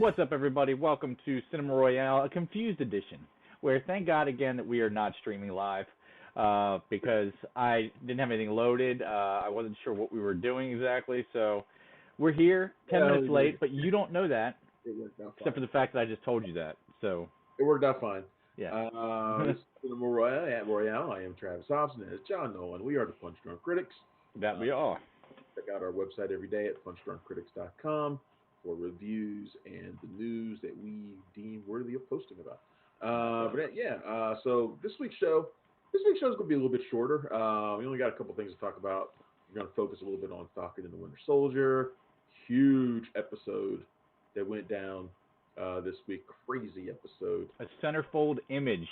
What's up, everybody? Welcome to Cinema Royale, a confused edition, where thank God again that we are not streaming live because I didn't have anything loaded. I wasn't sure what we were doing exactly, so we're here 10 minutes late, but you don't know that, It worked out except for fine. the fact that I just told you that. So, It worked out fine. yeah. This is Cinema Royale at Royale. I am Travis Hobson. And it's John Nolan. We are the Punch Drunk Critics. That we are. Check out our website every day at punchdrunkcritics.com for reviews and the news that we deem worthy of posting about. So this week's show is going to be a little bit shorter. We only got a couple things to talk about. We're going to focus a little bit on Falcon and the Winter Soldier. Huge episode that went down this week. Crazy episode. A centerfold image.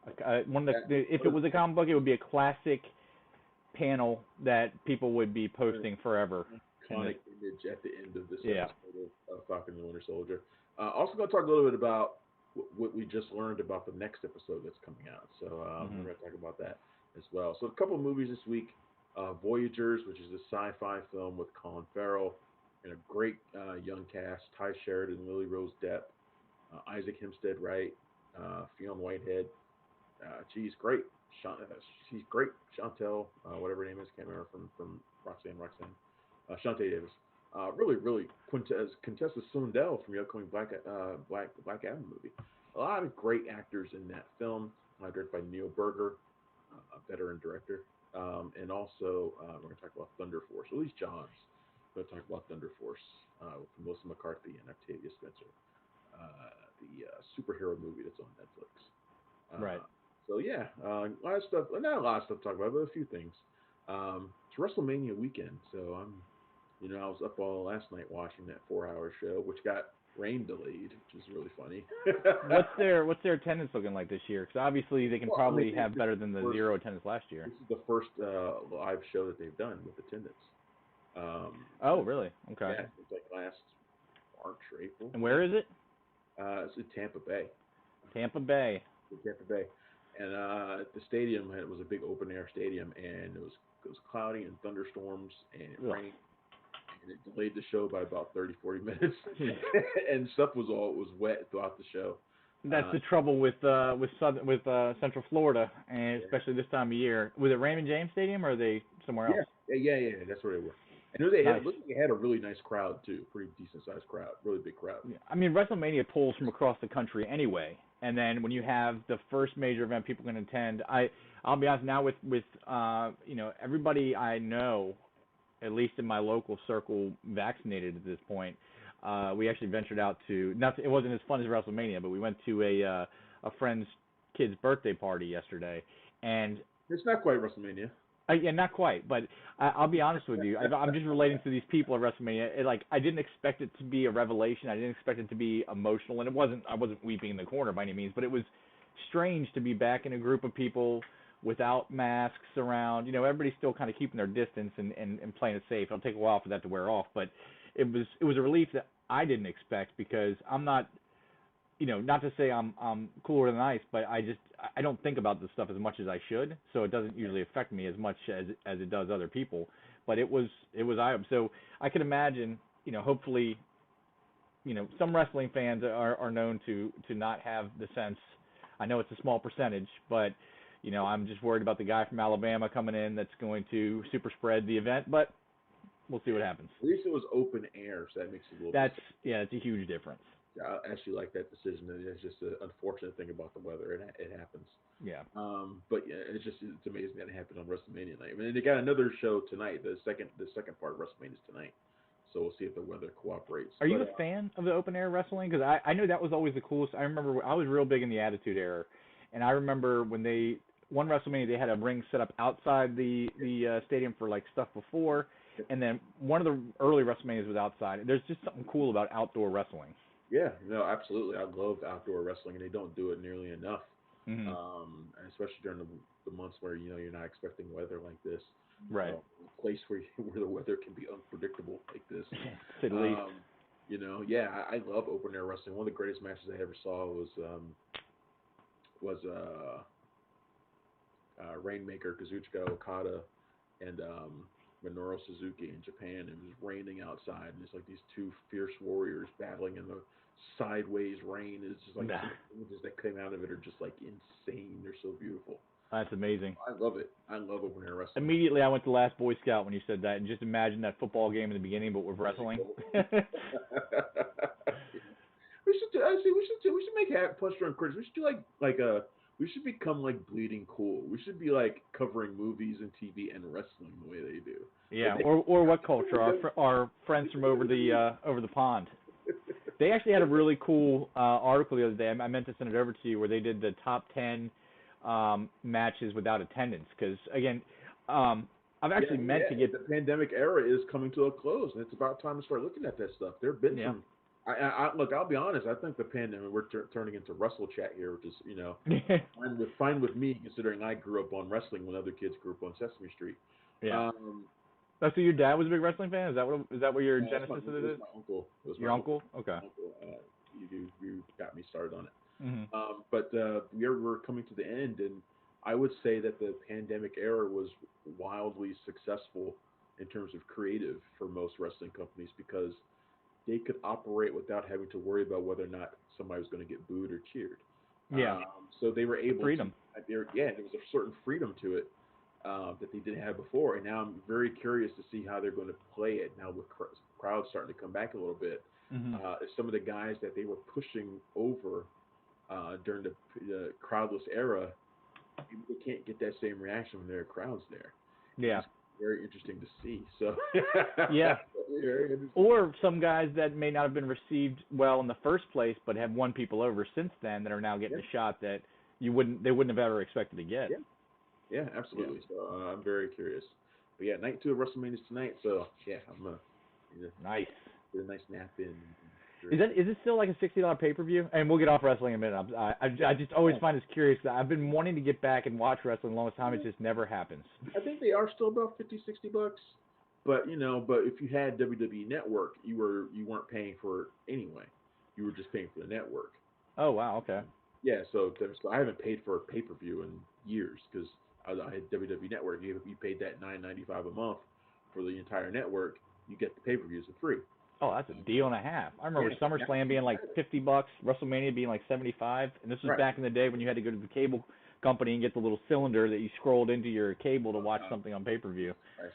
If it was a comic book, it would be a classic panel that people would be posting forever. Iconic image at the end of this episode of Falcon and the Winter Soldier. Also going to talk a little bit about what we just learned about the next episode that's coming out. So we're going to talk about that as well. So a couple of movies this week. Voyagers, which is a sci-fi film with Colin Farrell and a great young cast. Ty Sheridan, Lily Rose Depp, Isaac Hempstead Wright, Fionn Whitehead. She's great. She's great. Chantel, whatever her name is, can't remember from Roxanne. Shantae Davis. Really Contessa Sundell from the upcoming Black Adam movie. A lot of great actors in that film, directed by Neil Berger, a veteran director. And also, we're going to talk about Thunder Force. At least John's going to talk about Thunder Force with Melissa McCarthy and Octavia Spencer, the superhero movie that's on Netflix. Right. So yeah, a lot of stuff. Not a lot of stuff to talk about, but a few things. It's WrestleMania weekend, so I was up all last night watching that 4-hour show, which got rain delayed, which is really funny. What's their attendance looking like this year? Because obviously they can probably have better than the zero attendance last year. This is the first live show that they've done with attendance. Oh, really? Okay. Yeah, it's like last March or April. And where is it? It's in Tampa Bay. Tampa Bay. And at the stadium, it was a big open air stadium, and it was cloudy and thunderstorms, and it rained, and it delayed the show by about 30-40 minutes, and stuff was wet throughout the show. That's the trouble with Central Florida, and especially this time of year. Was it Raymond James Stadium, or are they somewhere else? Yeah, that's where they were. And it looked like it had a really nice crowd too, pretty decent sized crowd, really big crowd. Yeah. I mean, WrestleMania pulls from across the country anyway, and then when you have the first major event people can attend, I'll be honest now with everybody I know, at least in my local circle, vaccinated at this point. We actually ventured out to it wasn't as fun as WrestleMania, but we went to a friend's kid's birthday party yesterday, and it's not quite WrestleMania. Yeah, not quite, but I'll be honest with you. I'm just relating to these people at WrestleMania. I didn't expect it to be a revelation. I didn't expect it to be emotional, and I wasn't weeping in the corner by any means, but it was strange to be back in a group of people without masks around. Everybody's still kind of keeping their distance and playing it safe. It'll take a while for that to wear off, but it was a relief that I didn't expect because I'm not. Not to say I'm cooler than ice, but I don't think about this stuff as much as I should, so it doesn't usually affect me as much as it does other people. But it was so I can imagine, hopefully, some wrestling fans are known to not have the sense. I know it's a small percentage, but I'm just worried about the guy from Alabama coming in that's going to super spread the event, but we'll see what happens. At least it was open air, so that makes it a little. That's a huge difference. I actually like that decision. It's just an unfortunate thing about the weather. It happens. Yeah. But yeah, it's amazing that it happened on WrestleMania night. I mean, they got another show tonight. The second part of WrestleMania is tonight. So we'll see if the weather cooperates. Are you a fan of the open air wrestling? Because I know that was always the coolest. I remember I was real big in the Attitude Era, and I remember when one WrestleMania they had a ring set up outside the stadium for like stuff before, and then one of the early WrestleManias was outside. There's just something cool about outdoor wrestling. Yeah, no, absolutely. I love outdoor wrestling, and they don't do it nearly enough, especially during the months where you're not expecting weather like this. Right. A place where the weather can be unpredictable like this. At least. I love open air wrestling. One of the greatest matches I ever saw was Rainmaker, Kazuchika Okada, and Minoru Suzuki in Japan. It was raining outside, and it's like these two fierce warriors battling in the sideways rain. It's just like some images that came out of it are just like insane. They're so beautiful. That's amazing. I love it. I love open air wrestling. Immediately, I went to Last Boy Scout when you said that, and just imagine that football game in the beginning, but with wrestling. We should do. I see. We should make Plus Drunk Critics. We should do like a. We should become like Bleeding Cool. We should be like covering movies and TV and wrestling the way they do. Yeah, or What Culture? Our friends from over the pond. They actually had a really cool article the other day. I meant to send it over to you, where they did the top 10 matches without attendance. Because again, I've actually meant to get the pandemic era is coming to a close, and it's about time to start looking at that stuff. There've been some. Look, I'll be honest. I think the pandemic, we're turning into Wrestle Chat here, which is fine with me, considering I grew up on wrestling when other kids grew up on Sesame Street. Yeah. So your dad was a big wrestling fan? Is that what your genesis of it is? My uncle. Your uncle? Okay. You got me started on it. Mm-hmm. But we're coming to the end, and I would say that the pandemic era was wildly successful in terms of creative for most wrestling companies, because they could operate without having to worry about whether or not somebody was going to get booed or cheered. Yeah. So they were able freedom. There was a certain freedom to it that they didn't have before. And now I'm very curious to see how they're going to play it now with crowds starting to come back a little bit. Mm-hmm. Some of the guys that they were pushing over during the crowdless era, they can't get that same reaction when there are crowds there. Yeah. It's very interesting to see. So yeah. Or some guys that may not have been received well in the first place, but have won people over since then, that are now getting a shot that they wouldn't have ever expected to get. Yeah, absolutely. Yeah. So I'm very curious. But yeah, night 2 of WrestleMania is tonight. So yeah, I'm nice. Get a nice nap in. Is it still like a $60 pay-per-view? And we'll get off wrestling in a minute. I just always find this curious. I've been wanting to get back and watch wrestling a long time. It just never happens. I think they are still about $50-$60. But if you had WWE Network, you weren't paying for it anyway. You were just paying for the network. Oh wow, okay. Yeah, so I haven't paid for a pay-per-view in years, because I had WWE Network. You paid that $9.95 a month for the entire network. You get the pay-per-views for free. Oh, that's a deal and a half. I remember SummerSlam being like $50, WrestleMania being like $75, and this was back in the day when you had to go to the cable company and get the little cylinder that you scrolled into your cable to watch something on pay-per-view.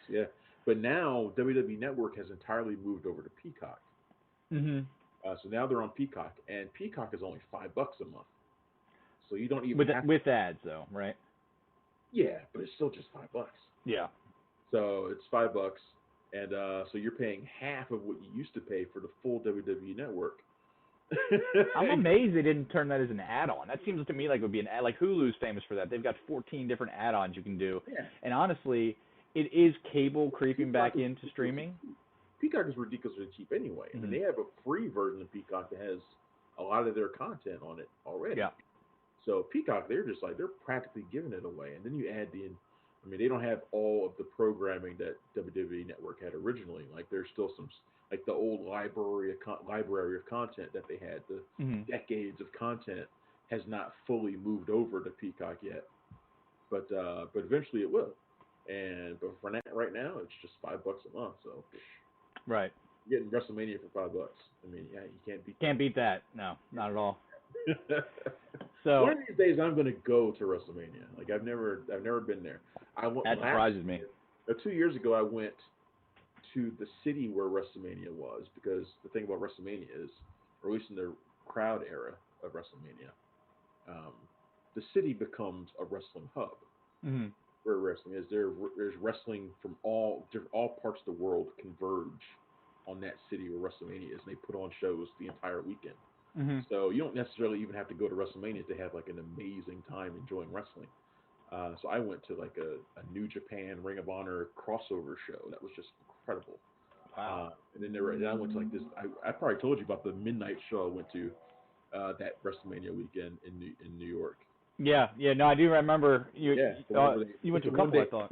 Yeah, but now WWE Network has entirely moved over to Peacock. Mm-hmm. So now they're on Peacock, and Peacock is only $5 a month. So you don't even with ads though, right? Yeah, but it's still just $5. Yeah. So it's $5. And so you're paying half of what you used to pay for the full WWE Network. I'm amazed they didn't turn that as an add-on. That seems to me like it would be an ad. Like Hulu's famous for that. They've got 14 different add-ons you can do. Yeah. And honestly, it is cable creeping back into streaming. Peacock is ridiculously cheap anyway. Mm-hmm. I mean, they have a free version of Peacock that has a lot of their content on it already. Yeah. So Peacock, they're practically giving it away. And then you add they don't have all of the programming that WWE Network had originally. Like there's still some, like the old library of content that they had. The decades of content has not fully moved over to Peacock yet, but eventually it will. But for right now, it's just $5 a month. So right, you're getting WrestleMania for $5. I mean, yeah, you can't beat that. No, not at all. So one of these days, I'm going to go to WrestleMania. Like I've never been there. That surprises me. 2 years ago, I went to the city where WrestleMania was, because the thing about WrestleMania is, or at least in the crowd era of WrestleMania, the city becomes a wrestling hub. Mm-hmm. Where wrestling is, there's wrestling from all parts of the world converge on that city where WrestleMania is, and they put on shows the entire weekend. Mm-hmm. So you don't necessarily even have to go to WrestleMania to have like an amazing time enjoying wrestling. So I went to like a New Japan Ring of Honor crossover show that was just incredible. Wow. And then I went to like this. I probably told you about the midnight show I went to that WrestleMania weekend in New York. Yeah. No, I do remember you. Yeah, you went to a couple, I thought.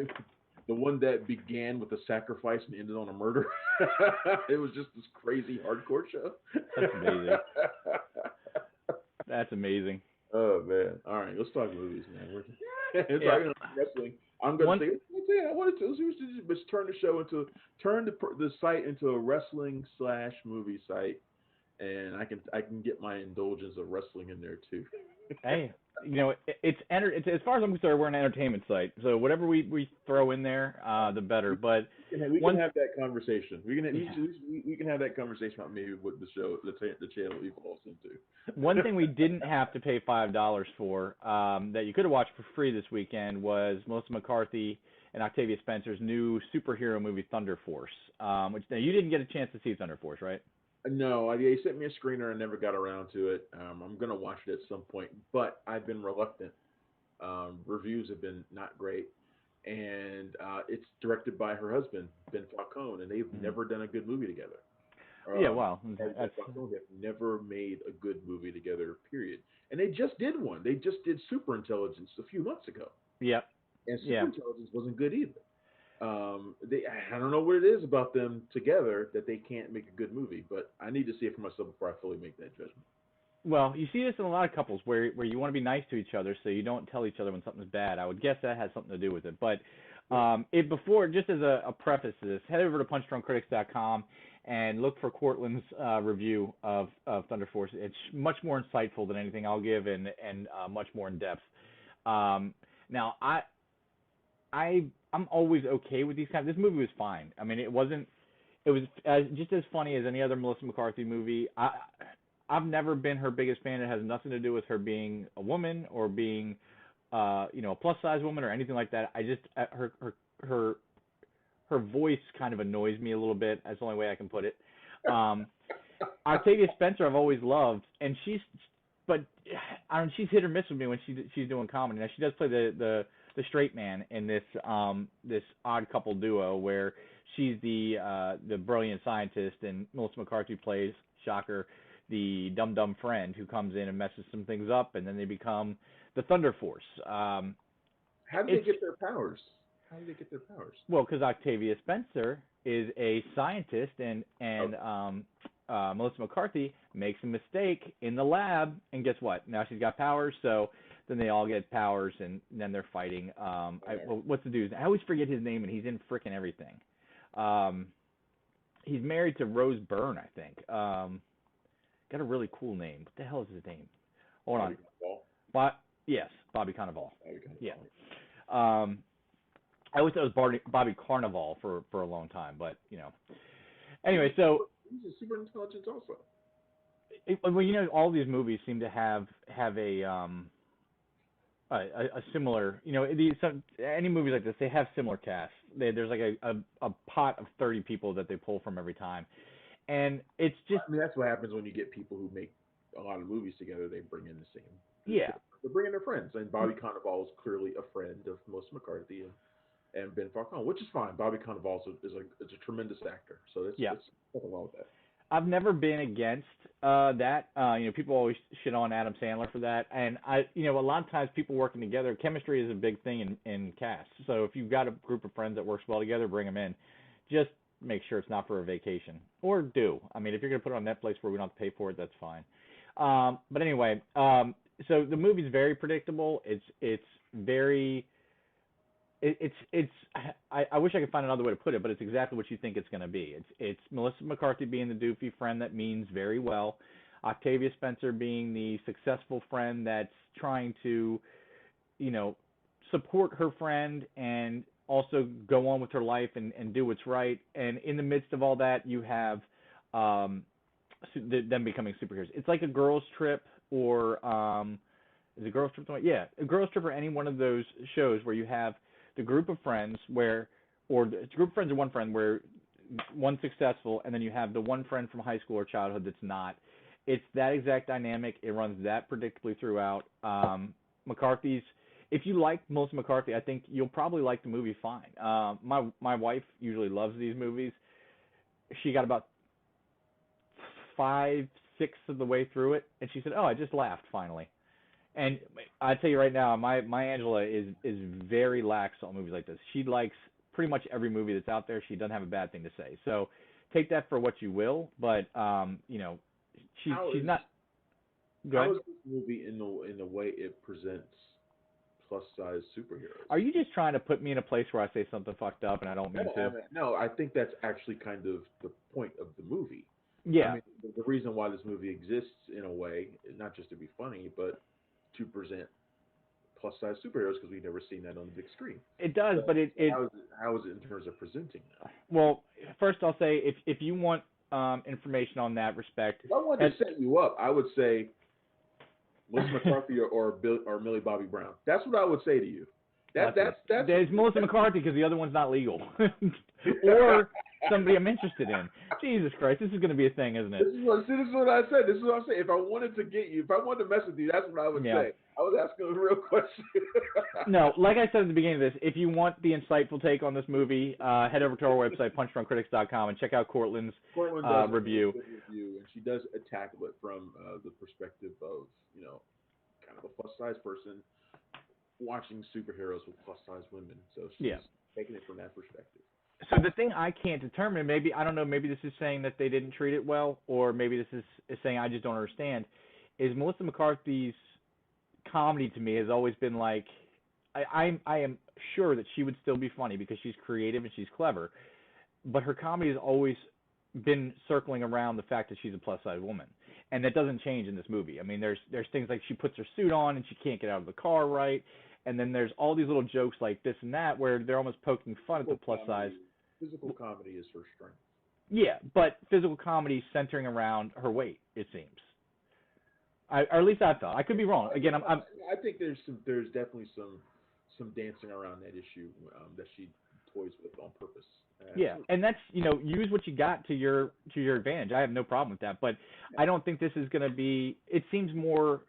The one that began with a sacrifice and ended on a murder. It was just this crazy hardcore show. That's amazing. That's amazing. Oh man! All right, let's talk movies, man. We're talking about wrestling. I'm going to say saying. I wanted to. Just turn the show into the site into a wrestling / movie site, and I can get my indulgence of wrestling in there too. Hey, it's as far as I'm concerned, we're an entertainment site. So whatever we throw in there, the better. But We can have that conversation. We can have that conversation about maybe what the show, the channel evolves into. One thing we didn't have to pay $5 for, that you could have watched for free this weekend, was Melissa McCarthy and Octavia Spencer's new superhero movie, Thunder Force. Which now you didn't get a chance to see Thunder Force, right? No, he sent me a screener. I never got around to it. I'm gonna watch it at some point, but I've been reluctant. Reviews have been not great, and it's directed by her husband, Ben Falcone, and they've never done a good movie together. Yeah, wow. Have never made a good movie together, period. And they just did one. They just did Superintelligence a few months ago. Yep. And Superintelligence wasn't good either. I don't know what it is about them together that they can't make a good movie, but I need to see it for myself before I fully make that judgment. Well, you see this in a lot of couples where you want to be nice to each other, so you don't tell each other when something's bad. I would guess that has something to do with it. But before, just as a preface to this, head over to punchdrunkcritics.com and look for Cortland's review of Thunder Force. It's much more insightful than anything I'll give, and much more in depth. Now, I'm always okay with these kinds. This movie was fine. I mean, it was just as funny as any other Melissa McCarthy movie. I've never been her biggest fan. It has nothing to do with her being a woman or being, a plus size woman or anything like that. I just her voice kind of annoys me a little bit. That's the only way I can put it. Octavia Spencer I've always loved, and she's hit or miss with me when she's doing comedy. Now she does play the straight man in this odd couple duo where she's the brilliant scientist and Melissa McCarthy plays, shocker, the dumb friend who comes in and messes some things up, and then they become the Thunder Force. How do they get their powers? Well, because Octavia Spencer is a scientist, and Melissa McCarthy makes a mistake in the lab, and guess what? Now she's got powers, so then they all get powers, and then they're fighting. What's the dude's name? I always forget his name, and he's in frickin' everything. He's married to Rose Byrne, I think. Got a really cool name. What the hell is his name? Hold on. Yes, Bobby Cannavale. Yeah. I always thought it was Bobby Carnival for a long time, but Anyway, so he's a super intelligent also. All these movies seem to have a similar, any movies like this, they have similar casts. There's like a pot of 30 people that they pull from every time, and it's just. I mean, that's what happens when you get people who make a lot of movies together. They bring in the same. Yeah. They're bringing their friends, and Bobby Cannavale is clearly a friend of Melissa McCarthy and Ben Falcone, which is fine. Bobby Cannavale is a tremendous actor, so it's nothing wrong with that. I've never been against that. People always shit on Adam Sandler for that, and a lot of times people working together, chemistry is a big thing in casts. So if you've got a group of friends that works well together, bring them in. Just make sure it's not for a vacation, or do. I mean, if you're gonna put it on Netflix where we don't have to pay for it, that's fine. But anyway, so the movie's very predictable. It's very. I wish I could find another way to put it, but it's exactly what you think it's going to be. It's Melissa McCarthy being the doofy friend that means very well, Octavia Spencer being the successful friend that's trying to, support her friend and also go on with her life and do what's right. And in the midst of all that, you have them becoming superheroes. It's like a girls' trip or is it Girls Trip? Yeah, a Girls Trip or any one of those shows where you have the group of friends it's a group of friends and one friend where one's successful, and then you have the one friend from high school or childhood that's not. It's that exact dynamic. It runs that predictably throughout. McCarthy's. If you like Melissa McCarthy, I think you'll probably like the movie fine. My wife usually loves these movies. She got about 5/6 of the way through it, and she said, "Oh, I just laughed finally." And I tell you right now, my Angela is very lax on movies like this. She likes pretty much every movie that's out there. She doesn't have a bad thing to say. So take that for what you will. But she's not. How is this movie in the way it presents plus size superheroes. Are you just trying to put me in a place where I say something fucked up and I don't mean to? No, I think that's actually kind of the point of the movie. Yeah. I mean, the reason why this movie exists in a way is not just to be funny, but to present plus size superheroes because we've never seen that on the big screen. It does, so, but how is it in terms of presenting that? Well, first I'll say if you want information on that respect, if I wanted to set you up, I would say Melissa McCarthy or Millie Bobby Brown. That's what I would say to you. There's Melissa McCarthy because the other one's not legal, or somebody I'm interested in. Jesus Christ, this is going to be a thing, isn't it? This is what I said. This is what I said. If I wanted to get you, if I wanted to mess with you, that's what I would say. I was asking a real question. No, like I said at the beginning of this, if you want the insightful take on this movie, head over to our website, punchdrunkcritics.com, and check out Cortland's review. And she does tackle it from the perspective of, kind of a plus-size person watching superheroes with plus-size women. So she's taking it from that perspective. So the thing I can't determine, maybe this is saying that they didn't treat it well, or maybe this is saying I just don't understand, is Melissa McCarthy's comedy to me has always been like, I am sure that she would still be funny because she's creative and she's clever, but her comedy has always been circling around the fact that she's a plus-size woman, and that doesn't change in this movie. I mean, there's things like she puts her suit on and she can't get out of the car right, and then there's all these little jokes like this and that where they're almost poking fun at the plus-size. Physical comedy is her strength. Yeah, but physical comedy centering around her weight, it seems. Or at least I thought. I could be wrong. Again, I think there's definitely some dancing around that issue that she toys with on purpose. Yeah, and that's, use what you got to your advantage. I have no problem with that, but I don't think this is going to be. It seems more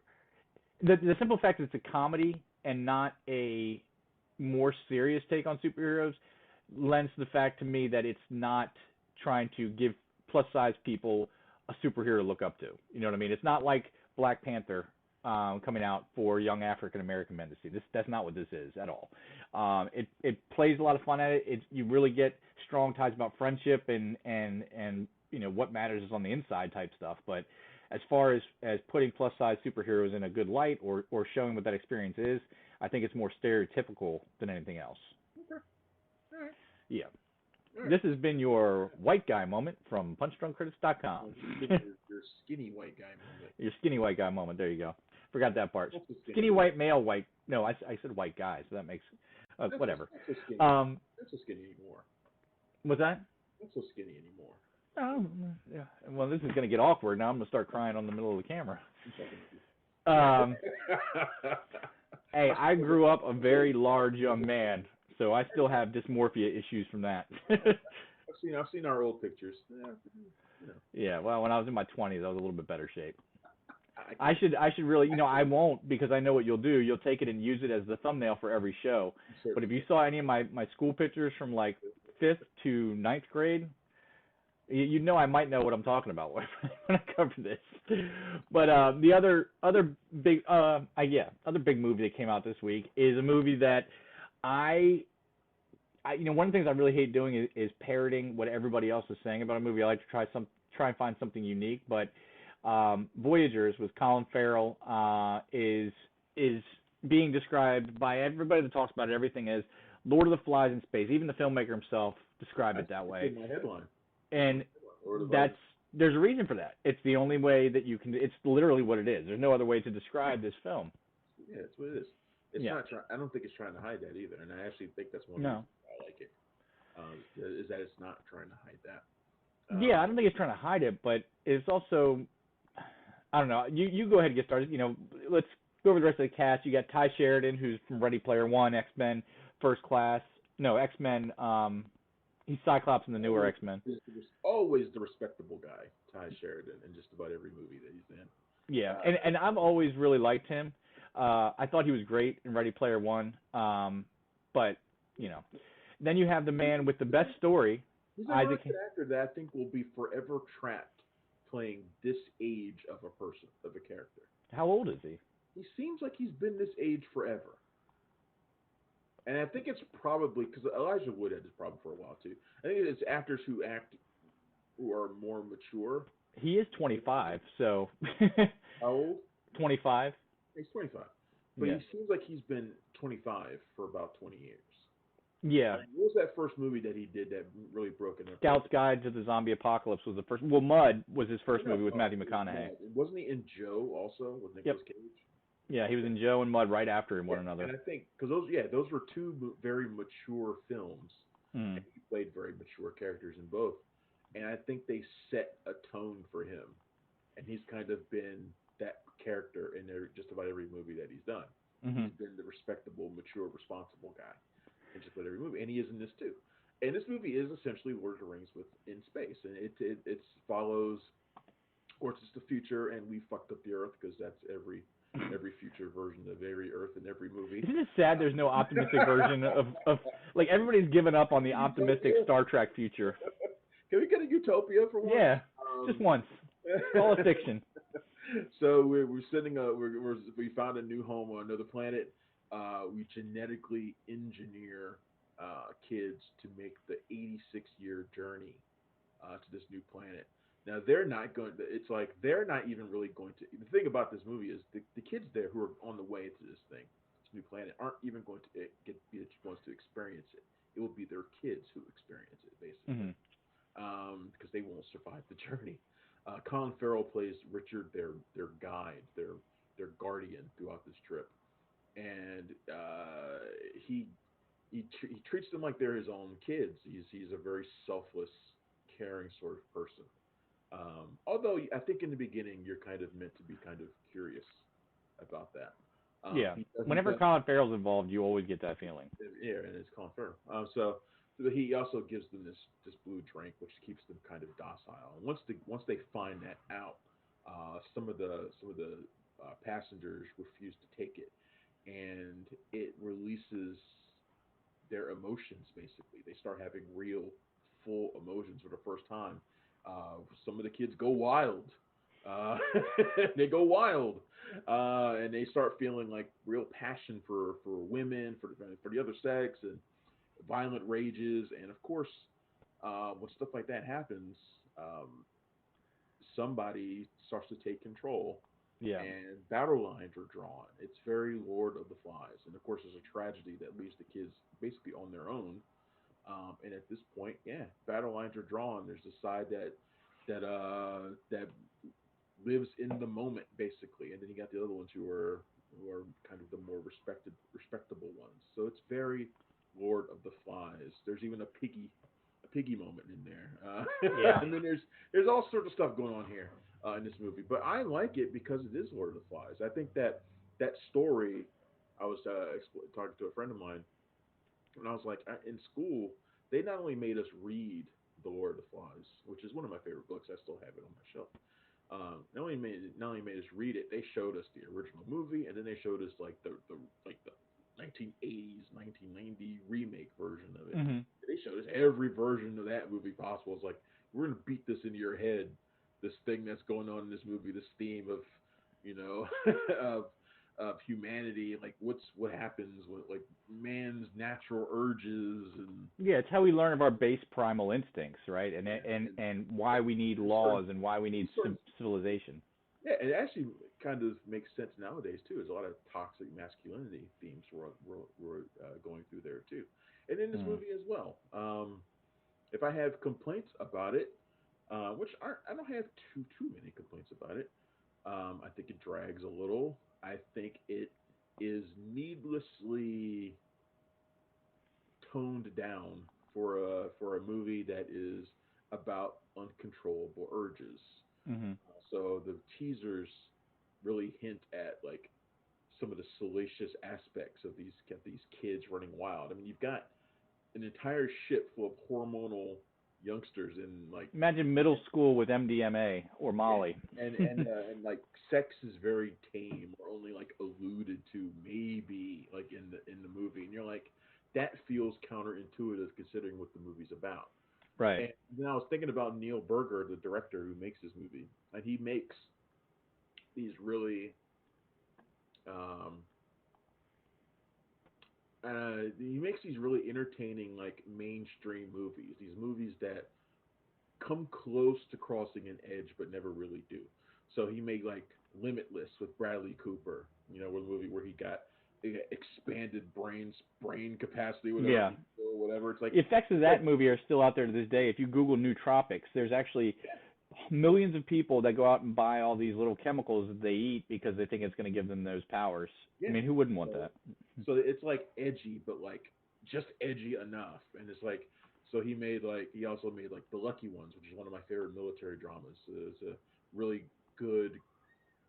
the simple fact that it's a comedy and not a more serious take on superheroes lends the fact to me that it's not trying to give plus size people a superhero to look up to. You know what I mean? It's not like Black Panther coming out for young African American men to see. That's not what this is at all. It plays a lot of fun at it. You really get strong ties about friendship and what matters is on the inside type stuff. But as far as putting plus size superheroes in a good light or showing what that experience is, I think it's more stereotypical than anything else. Okay. All right. Yeah. All right. This has been your white guy moment from punchdrunkcritics.com. Your skinny white guy moment. Your skinny white guy moment. There you go. Forgot that part. Skinny white male white. No, I said white guy, so that makes whatever. Not so skinny anymore. What's that? Not so skinny anymore. Oh, yeah. Well, this is going to get awkward. Now I'm going to start crying on the middle of the camera. Hey, I grew up a very large young man, so I still have dysmorphia issues from that. I've seen our old pictures. Yeah, well, when I was in my 20s, I was a little bit better shape. I should really, I won't, because I know what you'll do. You'll take it and use it as the thumbnail for every show. But if you saw any of my school pictures from like 5th to 9th grade, you know I might know what I'm talking about when I cover this. But the other big movie that came out this week is a movie that I one of the things I really hate doing is parroting what everybody else is saying about a movie. I like to try and find something unique, but Voyagers with Colin Farrell is being described by everybody that talks about it, everything as Lord of the Flies in space. Even the filmmaker himself described it that way. My headline. And there's a reason for that. It's the only way that you can. It's literally what it is. There's no other way to describe this film. Yeah, that's what it is. It's not. I don't think it's trying to hide that either, and I actually think that's one reason I like it. Is that it's not trying to hide that. Yeah, I don't think it's trying to hide it, but it's also. I don't know. You go ahead and get started. Let's go over the rest of the cast. You got Ty Sheridan, who's from Ready Player One, X-Men, First Class. No, X-Men. He's Cyclops in the newer X-Men. He's always the respectable guy, Ty Sheridan, in just about every movie that he's in. Yeah, and I've always really liked him. I thought he was great in Ready Player One. But, then you have the man with the best story. He's a actor that I think will be forever trapped playing this age of a person, of a character. How old is he? He seems like he's been this age forever. And I think it's probably, because Elijah Wood had this problem for a while too. I think it's actors who are more mature. He is 25, so. How old? 25. He's 25. but Yeah. he seems like he's been 25 for about 20 years. Yeah. What was that first movie that he did that really broke in? Scout's Guide to the Zombie Apocalypse was the first. Well, Mud was his first No, movie with Matthew it was McConaughey. Mud. Wasn't he in Joe also with Yep. Nicolas Cage? Yeah, he was Okay. in Joe and Mud right after one Yeah, another. and I think because those were two very mature films, Mm. and he played very mature characters in both, and I think they set a tone for him, and he's kind of been that character in just about every movie that he's done. Mm-hmm. He's been the respectable, mature, responsible guy in just about every movie, and he is in this too. And this movie is essentially Lord of the Rings with in space, and it follows, of course, it's the future, and we fucked up the Earth because that's every future version of every Earth in every movie. Isn't it sad there's no optimistic version of like everybody's given up on the optimistic Utopia? Star Trek future? Can we get a utopia for once? Yeah, just once. It's all a fiction. So we're sending we found a new home on another planet. We genetically engineer kids to make the 86-year journey to this new planet. Now they're not going. It's like they're not even really going to. The thing about this movie is the kids there who are on the way to this thing, this new planet, aren't even going to be the ones to experience it. It will be their kids who experience it, basically, Mm-hmm. because they won't survive the journey. Colin Farrell plays Richard, their guide, their guardian throughout this trip, and he treats them like they're his own kids. He's a very selfless, caring sort of person. Although I think in the beginning you're kind of meant to be kind of curious about that. Yeah. He Whenever does, Colin Farrell's involved, you always get that feeling. yeah, and it's confirmed. So he also gives them this blue drink, which keeps them kind of docile. And once they find that out, some of the passengers refuse to take it, and it releases their emotions. Basically, they start having real, full emotions for the first time. Some of the kids go wild. Uh, they go wild, and they start feeling like real passion for women, for the other sex, and violent rages. And of course, when stuff like that happens, somebody starts to take control, Yeah. and battle lines are drawn. It's very Lord of the Flies, and of course, there's a tragedy that leaves the kids basically on their own. And at this point, yeah, battle lines are drawn. There's a side that lives in the moment basically, and then you got the other ones who are kind of the more respectable ones. So it's very Lord of the Flies. There's even a piggy moment in there. Yeah. And then there's all sorts of stuff going on here in this movie. But I like it because it is Lord of the Flies. I think that story. I was talking to a friend of mine, and I was like, in school, they not only made us read The Lord of the Flies, which is one of my favorite books. I still have it on my shelf. Not only made us read it, they showed us the original movie, and then they showed us like the 1980s 1990 remake version of it. Mm-hmm. They showed us every version of that movie possible. It's like we're gonna beat this into your head. This thing that's going on in this movie, this theme of you know of of humanity, like what happens with like man's natural urges and Yeah, it's how we learn of our base primal instincts, right? And yeah, and and and why we need sort of laws and why we need sort of civilization. yeah, it actually kind of makes sense nowadays too. There's a lot of toxic masculinity themes we're going through there too, and in this Mm. movie as well. If I have complaints about it, which I don't have too many complaints about it. I think it drags a little. I think it is needlessly toned down for a movie that is about uncontrollable urges. Mm-hmm. So the teasers really hint at like some of the salacious aspects of these kids running wild. I mean, you've got an entire ship full of hormonal youngsters and like Imagine middle school with MDMA or yeah, Molly. and like sex is very tame or only like alluded to maybe like in the movie, and you're like that feels counterintuitive considering what the movie's about. Right. And then I was thinking about Neil Berger, the director who makes this movie, and he makes these really um, he makes these really entertaining like mainstream movies. These movies that come close to crossing an edge but never really do. So he made like Limitless with Bradley Cooper. You know, a movie where he got expanded brain capacity, whatever, Yeah. or whatever. It's like The effects of that movie are still out there to this day. If you Google nootropics, there's actually millions of people that go out and buy all these little chemicals that they eat because they think it's going to give them those powers. I yeah. mean, who wouldn't want that? So it's like edgy, but like just edgy enough. And it's like so he also made like The Lucky Ones, which is one of my favorite military dramas. It's a really good,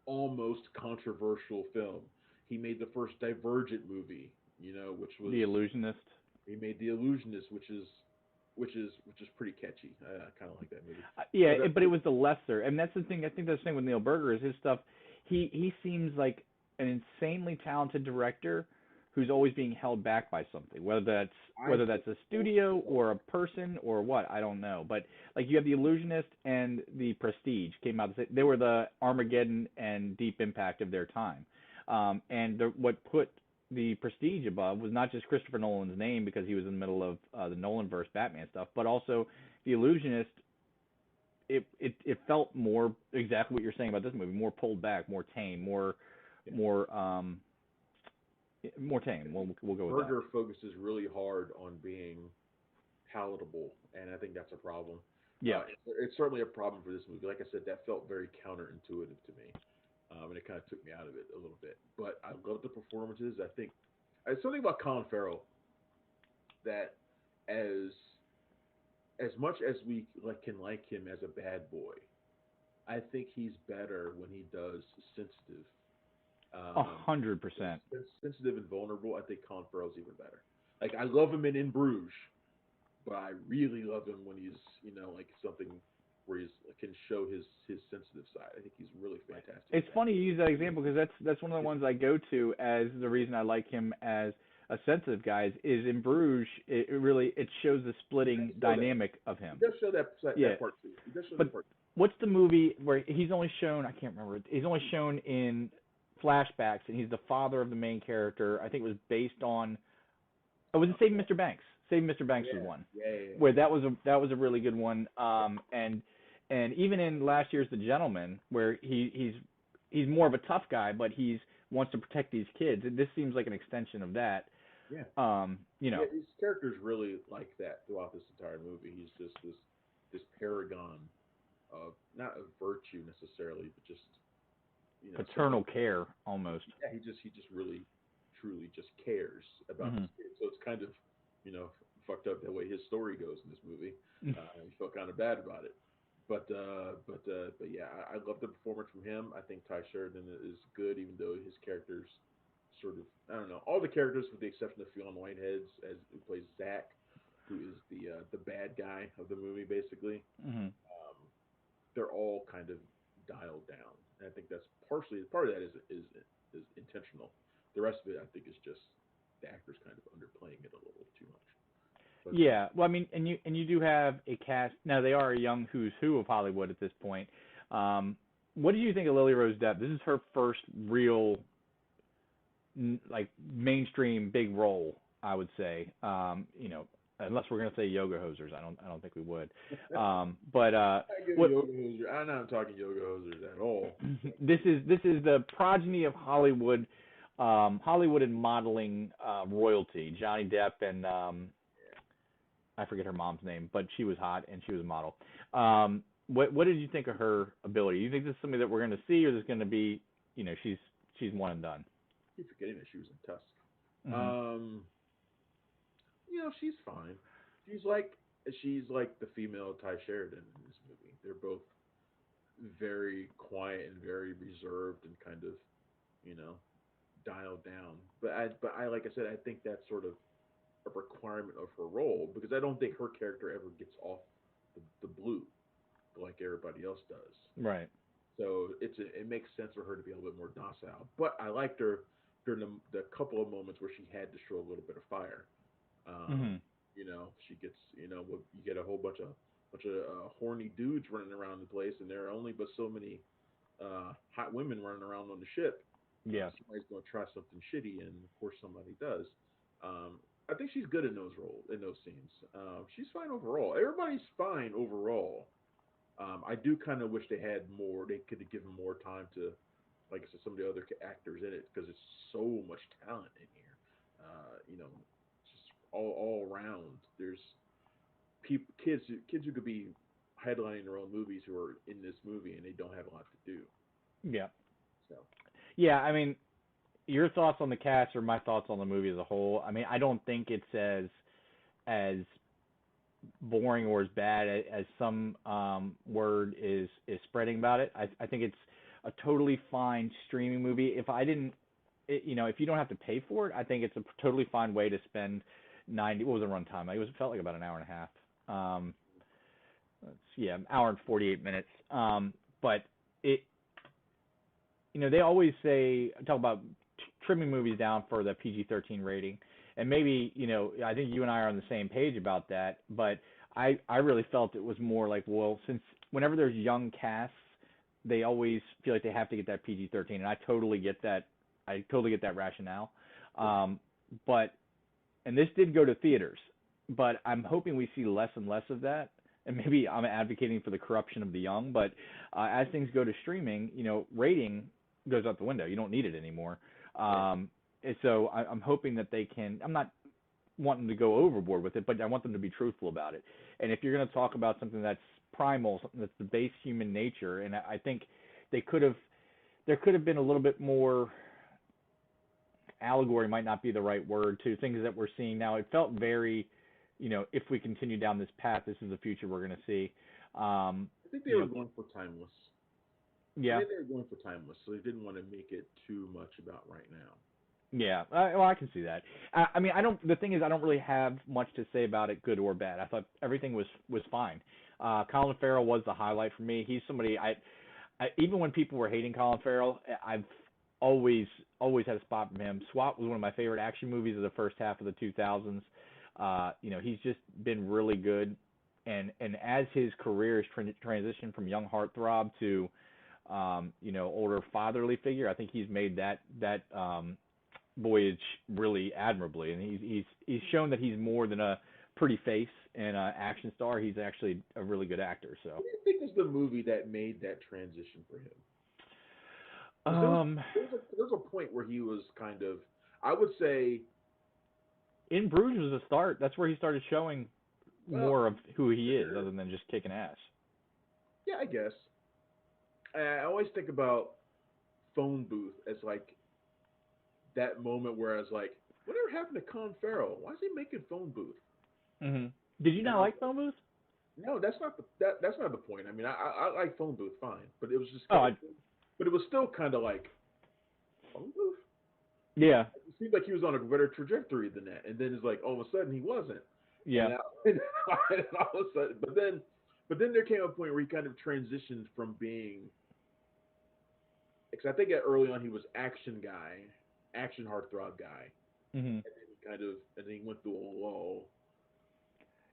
almost controversial film. He made the first Divergent movie, you know, which was The Illusionist. he made The Illusionist, which is pretty catchy. I kind of like that movie. Yeah, But but it was the lesser, and that's the thing. I think that's the thing with Neil Berger is his stuff. He seems like an insanely talented director who's always being held back by something, whether that's a studio or a person or what, I don't know. But like you have The Illusionist and The Prestige came out. They were the Armageddon and Deep Impact of their time. What put The Prestige above was not just Christopher Nolan's name because he was in the middle of the Nolanverse Batman stuff, but also The Illusionist. It felt more exactly what you're saying about this movie, more pulled back, more tame, more more tame. We'll go with that. Berger focuses really hard on being palatable, and I think that's a problem. Yeah. It's certainly a problem for this movie. Like I said, that felt very counterintuitive to me, and it kind of took me out of it a little bit. But I love the performances. I think there's something about Colin Farrell that as as much as we can like him as a bad boy, I think he's better when he does sensitive. Um, 100%. sensitive and vulnerable. I think Colin Farrell's even better. Like I love him in Bruges, but I really love him when he's like something where he's can show his sensitive side. I think he's really fantastic. It's funny you use that example because that's one of the ones I go to as the reason I like him as a sensitive guy is in Bruges. It shows the splitting dynamic of him. He does show that part too. He does show that part. What's the movie where he's only shown? I can't remember. He's only shown in flashbacks, and he's the father of the main character. I think it was based on. Oh, was it Saving Mr. Banks? Saving Mr. Banks was one. Yeah. Where that was a really good one. And even in last year's The Gentleman, where he's more of a tough guy, but he's wants to protect these kids. This seems like an extension of that. Yeah. Yeah, his character's really like that throughout this entire movie. He's just this paragon of not of virtue necessarily, but just paternal care almost. Yeah, he just really truly just cares about his kids. So it's kind of fucked up the way his story goes in this movie. He felt kind of bad about it. But yeah, I love the performance from him. I think Ty Sheridan is good, even though his character's sort of I don't know all the characters with the exception of Fionn Whitehead's who plays Zach, who is the bad guy of the movie basically. They're all kind of dialed down, and I think that's part of that is intentional. The rest of it I think is just the actors kind of underplaying it a little too much. But, yeah, well, I mean, and you do have a cast. Now they are a young who's who of Hollywood at this point. What did you think of Lily Rose Depp? This is her first real, like mainstream big role, I would say. Unless we're gonna say yoga hosers, I don't think we would. I'm not talking yoga hosers at all. This is the progeny of Hollywood, Hollywood and modeling royalty. Johnny Depp and I forget her mom's name, but she was hot and she was a model. What did you think of her ability? Do you think this is something that we're going to see, or is this going to be, she's one and done? I keep forgetting that she was in Tusk. She's fine. She's like the female Ty Sheridan in this movie. They're both very quiet and very reserved and kind of, dialed down. But I like I said, I think that's sort of a requirement of her role because I don't think her character ever gets off the blue like everybody else does. Right. So it makes sense for her to be a little bit more docile. But I liked her during the couple of moments where she had to show a little bit of fire. She gets you get a whole bunch of horny dudes running around the place, and there are only but so many hot women running around on the ship. Yeah. Somebody's going to try something shitty, and of course somebody does. I think she's good in those scenes. She's fine overall. Everybody's fine overall, I do kind of wish they had more. They could have given more time to, like I said, some of the other actors in it because it's so much talent in here. Just all around. There's kids who could be headlining their own movies who are in this movie and they don't have a lot to do. Yeah. So Yeah, I mean, your thoughts on the cast or my thoughts on the movie as a whole. I mean, I don't think it's as boring or as bad as some word is spreading about it. I think it's a totally fine streaming movie. If I didn't, if you don't have to pay for it, I think it's a totally fine way to spend 90. What was the runtime? It felt like about an hour and a half. An hour and 48 minutes. But it, they always talk about trimming movies down for the PG-13 rating, and maybe I think you and I are on the same page about that. But I really felt it was more like, well, since whenever there's young casts, they always feel like they have to get that PG-13, and I totally get that. I totally get that rationale. But and this did go to theaters, but I'm hoping we see less and less of that. And maybe I'm advocating for the corruption of the young, but as things go to streaming, rating goes out the window. You don't need it anymore. And so I'm hoping that they can. I'm not wanting to go overboard with it, but I want them to be truthful about it. And if you're going to talk about something that's primal, something that's the base human nature, and I think there could have been a little bit more. Allegory might not be the right word to things that we're seeing now. It felt very, if we continue down this path, this is the future we're going to see. I think they were going for timeless. Yeah. I think they were going for timeless, so they didn't want to make it too much about right now. Yeah, well, I can see that. I mean, I don't. The thing is, I don't really have much to say about it, good or bad. I thought everything was fine. Colin Farrell was the highlight for me. He's somebody I even when people were hating Colin Farrell, I've always had a spot for him. SWAT was one of my favorite action movies of the first half of the 2000s. He's just been really good, and as his career has transitioned from young heartthrob to older fatherly figure, I think he's made that voyage really admirably, and he's shown that he's more than a pretty face and an action star. He's actually a really good actor. So what do you think is the movie that made that transition for him? There's a point where he was kind of, I would say, In Bruges was a start. That's where he started showing more of who he is, other than just kicking ass. Yeah, I guess. I always think about Phone Booth as like that moment where I was like, whatever happened to Colin Farrell? Why is he making Phone Booth? Mm-hmm. Did you not like Phone Booth? No, that's not the point. I mean, I like Phone Booth fine, but it was just but it was still kind of like Phone Booth. Yeah. It seemed like he was on a better trajectory than that, and then it's like all of a sudden he wasn't. Yeah. And all of a sudden, but then there came a point where he kind of transitioned from being, because I think early on he was action guy, action heartthrob guy, Mm-hmm. and then he went through a lull.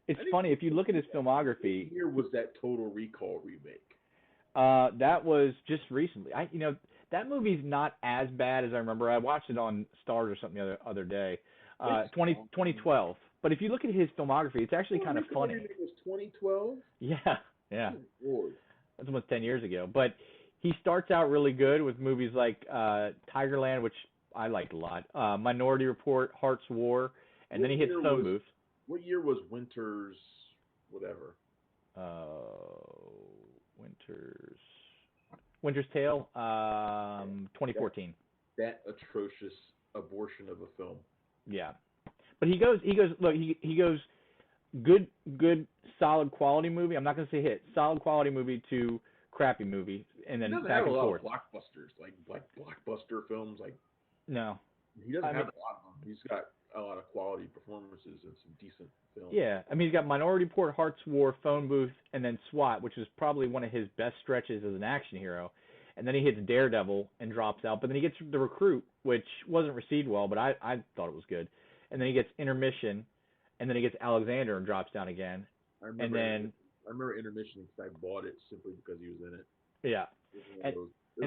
It's funny if you look at his filmography. What year was that Total Recall remake? That was just recently. That movie's not as bad as I remember. I watched it on Stars or something the other day. 2012. But if you look at his filmography, it's actually kind of funny. It was 2012. Yeah. Oh, Lord. That's almost 10 years ago. But he starts out really good with movies like Tigerland, which I liked a lot. Minority Report, Heart's War, and then he hits Phone Booth. What year was Winter's whatever? Winter's Tale, 2014. That atrocious abortion of a film. Yeah, but he goes good, solid quality movie. I'm not gonna say hit, solid quality movie to crappy movie, and then back and forth. He doesn't have a lot of blockbusters, like blockbuster films. Like no, he doesn't have a lot of them. He's got a lot of quality performances and some decent films. Yeah, I mean he's got Minority Report, Heart's War, Phone Booth, and then SWAT, which is probably one of his best stretches as an action hero. And then he hits Daredevil and drops out. But then he gets The Recruit, which wasn't received well, but I thought it was good. And then he gets Intermission, and then he gets Alexander and drops down again. I remember Intermission because I bought it simply because he was in it. Yeah. And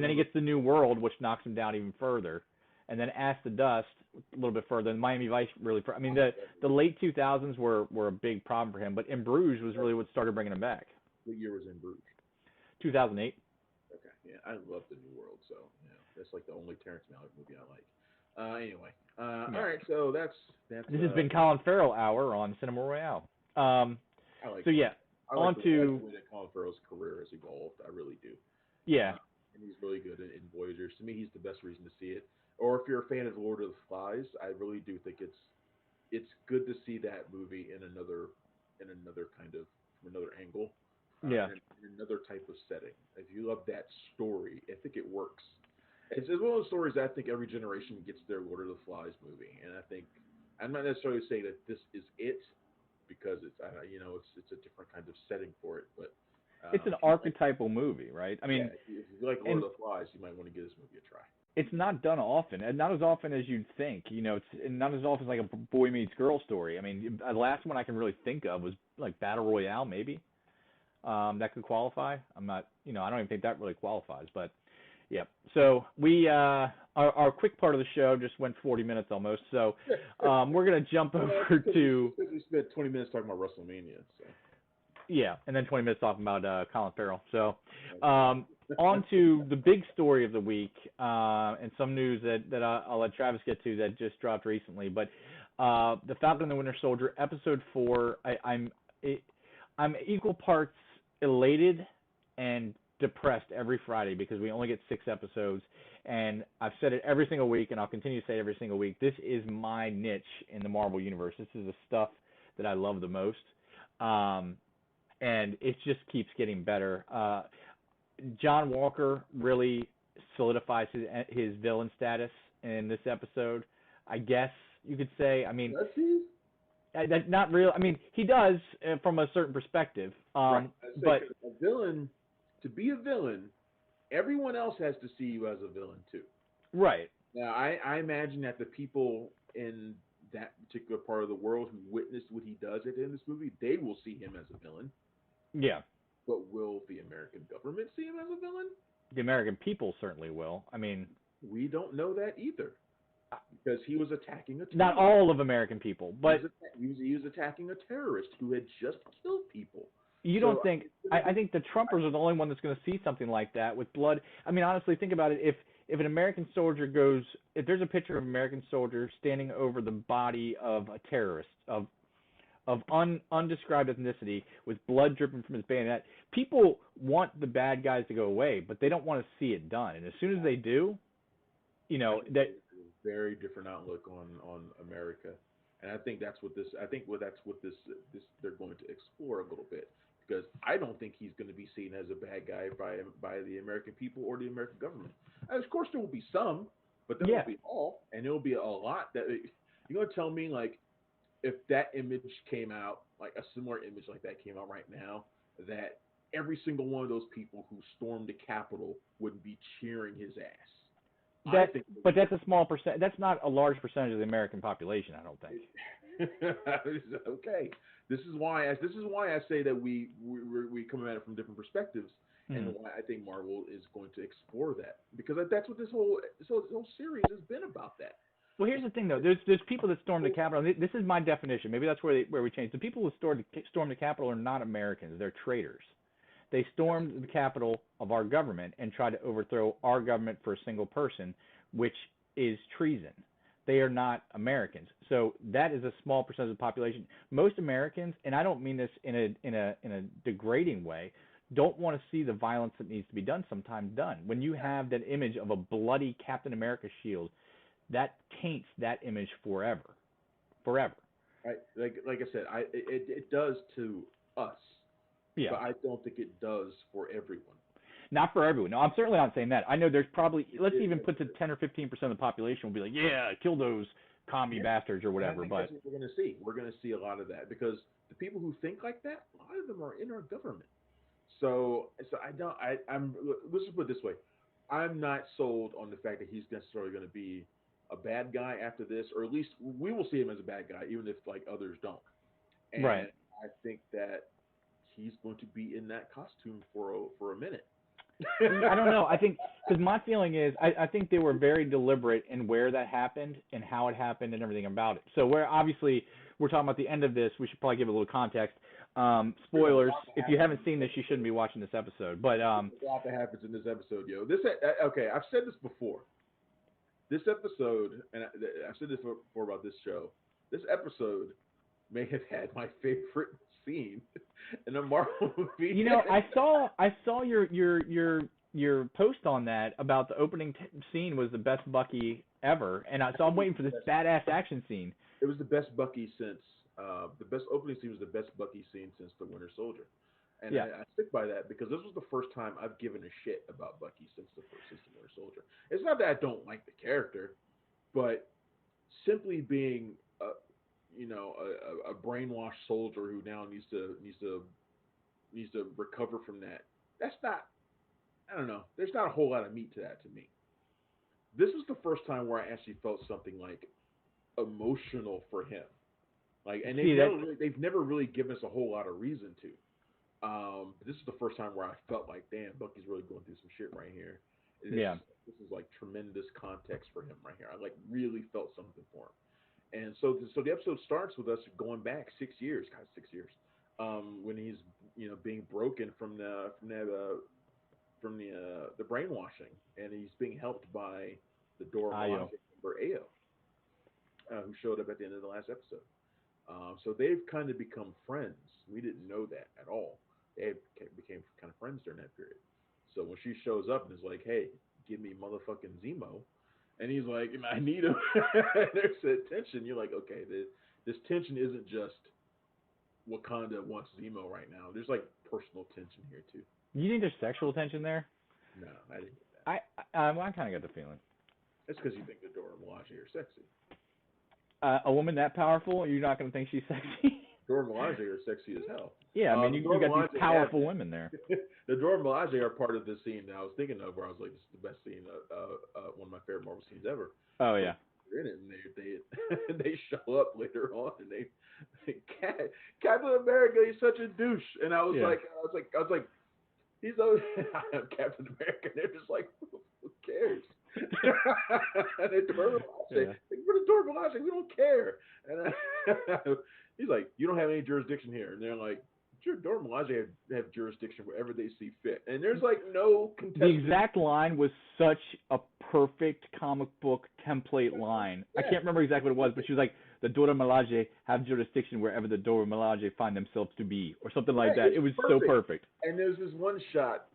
then he gets The New World, which knocks him down even further. And then Ask the Dust, a little bit further. And Miami Vice really. I mean, the late 2000s were a big problem for him, but In Bruges was really what started bringing him back. What year was In Bruges? 2008. Okay, yeah, I love the New World, so that's like the only Terrence Malick movie I like. Anyway, Yeah. all right, so that's This has been Colin Farrell Hour on Cinema Royale. I like. So yeah, I on like to the way that Colin Farrell's career has evolved. I really do. yeah. And he's really good in Voyagers. To me, he's the best reason to see it. Or if you're a fan of Lord of the Flies, I really do think it's good to see that movie in another kind of from another angle, Yeah. in another type of setting. If you love that story, I think it works. It's one of those stories that I think every generation gets their Lord of the Flies movie, and I think I'm not necessarily saying that this is it because it's a different kind of setting for it, but It's an archetypal movie, right? I mean, if you like Lord of the Flies, you might want to give this movie a try. it's not done often, and not as often as you'd think. It's not as often as like a boy meets girl story. I mean, the last one I can really think of was like Battle Royale, maybe. That could qualify. I'm not, I don't even think that really qualifies, but yeah. So we, our quick part of the show just went 40 minutes almost. So we're gonna jump over to. We spent 20 minutes talking about WrestleMania. So. Yeah, and then 20 minutes talking about Colin Farrell. So on to the big story of the week, and some news that I'll let Travis get to that just dropped recently. But the Falcon and the Winter Soldier, episode 4. I'm equal parts elated and depressed every Friday because we only get 6 episodes, and I've said it every single week, and I'll continue to say it every single week. This is my niche in the Marvel universe. This is the stuff that I love the most, and it just keeps getting better. John Walker really solidifies his villain status in this episode, I guess you could say. I mean, does he? That's not real. I mean, he does from a certain perspective. Right. But a villain, to be a villain, everyone else has to see you as a villain too. Right. Now, I imagine that the people in that particular part of the world who witnessed what he does at the end of this movie, they will see him as a villain. Yeah. But will the American government see him as a villain? The American people certainly will. I mean, we don't know that either. Because he was attacking a terrorist. Not all of American people, but he was attacking a terrorist who had just killed people. You don't think? I think the Trumpers are the only one that's going to see something like that with blood. I mean, honestly, think about it. If an American soldier goes, if there's a picture of an American soldier standing over the body of a terrorist of undescribed ethnicity with blood dripping from his bayonet, people want the bad guys to go away, but they don't want to see it done. And as soon as they do, that very different outlook on America, and I think that's what this they're going to explore a little bit, because I don't think he's going to be seen as a bad guy by the American people or the American government. And of course, there will be some, but there won't be all, and there will be a lot that you're going to tell me, like, if that image came out, like a similar image like that came out right now, that every single one of those people who stormed the Capitol would be cheering his ass. But that's a small percent. That's not a large percentage of the American population, I don't think. Okay, this is why I say that we come at it from different perspectives, and why I think Marvel is going to explore that, because that's what this whole series has been about. That. Well, here's the thing, though. There's people that storm the Capitol. This is my definition. Maybe that's where we change. The people who storm the Capitol are not Americans. They're traitors. They stormed the Capitol of our government and tried to overthrow our government for a single person, which is treason. They are not Americans. So that is a small percentage of the population. Most Americans, and I don't mean this in a degrading way, don't want to see the violence that needs to be done sometimes done. When you have that image of a bloody Captain America shield, that taints that image forever. Forever. Right. Like I said, it does to us. Yeah. But I don't think it does for everyone. Not for everyone. No, I'm certainly not saying that. I know there's probably, let's even put to 10 or 15% of the population will be like, yeah, kill those commie bastards or whatever. But that's what we're going to see. We're going to see a lot of that, because the people who think like that, a lot of them are in our government. So let's just put it this way. I'm not sold on the fact that he's necessarily going to be a bad guy after this, or at least we will see him as a bad guy, even if like others don't. And right. I think that he's going to be in that costume for a minute. I don't know. I think, because my feeling is, I think they were very deliberate in where that happened and how it happened and everything about it. So where obviously we're talking about the end of this, we should probably give a little context. Spoilers. If you haven't seen this, you shouldn't be watching this episode. But there's a lot that happens in this episode, yo. Okay, I've said this before. This episode, and I've said this before about this show. This episode may have had my favorite scene in a Marvel movie. You know, I saw your post on that about the opening scene was the best Bucky ever, and so I'm waiting for this badass action scene. It was the best Bucky since the best opening scene was the best Bucky scene since the Winter Soldier, and yeah. I stick by that because this was the first time I've given a shit about Bucky since the Winter Soldier. It's not that I don't like the character, but simply being a brainwashed soldier who now needs to recover from that. That's not. I don't know. There's not a whole lot of meat to that to me. This was the first time where I actually felt something like emotional for him. Like, and they've never really given us a whole lot of reason to. This is the first time where I felt like, damn, Bucky's really going through some shit right here. This is like tremendous context for him right here. I like really felt something for him. And so the episode starts with us going back 6 years, when he's being broken from the brainwashing, and he's being helped by the Dora Milaje member Ayo, who showed up at the end of the last episode. So they've kind of become friends. We didn't know that at all. They became kind of friends during that period. So when she shows up and is like, "Hey, give me motherfucking Zemo," and he's like, "I need him," there's that tension. You're like, okay, this tension isn't just Wakanda wants Zemo right now. There's like personal tension here too. You think there's sexual tension there? No, I didn't get that. I kind of got the feeling. It's because you think the Dora Milaje are sexy. A woman that powerful, you're not going to think she's sexy? Dora Milaje are sexy as hell. Yeah, I mean, you got these powerful women there. The Dora Milaje are part of the scene that I was thinking of, where I was like, this is the best scene, one of my favorite Marvel scenes ever. Oh, yeah. They're in it, and they show up later on, and they Captain America, he's such a douche. And I was like, he's I'm Captain America. And they're just like, who cares? And then Dora Milaje, we're the Dora Milaje, we don't care. And he's like, you don't have any jurisdiction here. And they're like, sure, Dora Milaje have jurisdiction wherever they see fit. And there's like no contestant. The exact line was such a perfect comic book template line. I can't remember exactly what it was, but she was like, the Dora Milaje have jurisdiction wherever the Dora Milaje find themselves to be, or something like that. It was perfect. So perfect. And there's this one shot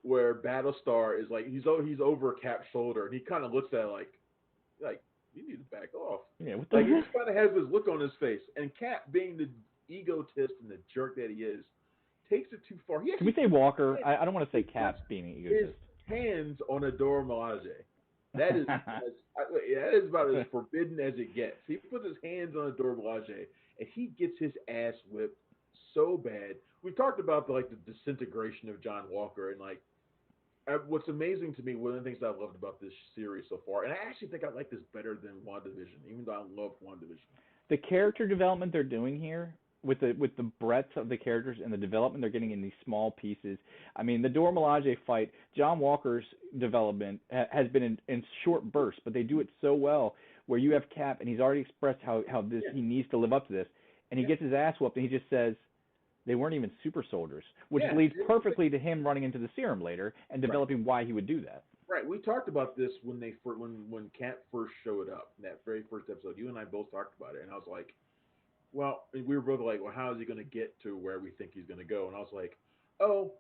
where Battlestar is like, he's over Cap's shoulder, and he kind of looks at it like you need to back off. Yeah, what the heck? He just kind of has this look on his face, and Cap, being the egotist and the jerk that he is, takes it too far. Can we say Walker? I don't want to say Cap's being an egotist. His hands on a Dora Milaje. That is that is about as forbidden as it gets. He puts his hands on a Dora Milaje, and he gets his ass whipped so bad. We talked about the disintegration of John Walker, and what's amazing to me, one of the things that I loved about this series so far, and I actually think I like this better than WandaVision, even though I loved WandaVision. The character development they're doing here, with the breadth of the characters and the development they're getting in these small pieces. I mean, the Dora Milaje fight, John Walker's development has been in short bursts, but they do it so well where you have Cap, and he's already expressed how he needs to live up to this, and he gets his ass whooped, and he just says, they weren't even super soldiers, which leads perfectly to him running into the serum later and developing why he would do that. Right. We talked about this when Cap first showed up in that very first episode. You and I both talked about it, and I was like, well, we were both like, well, how is he going to get to where we think he's going to go? And I was like, oh,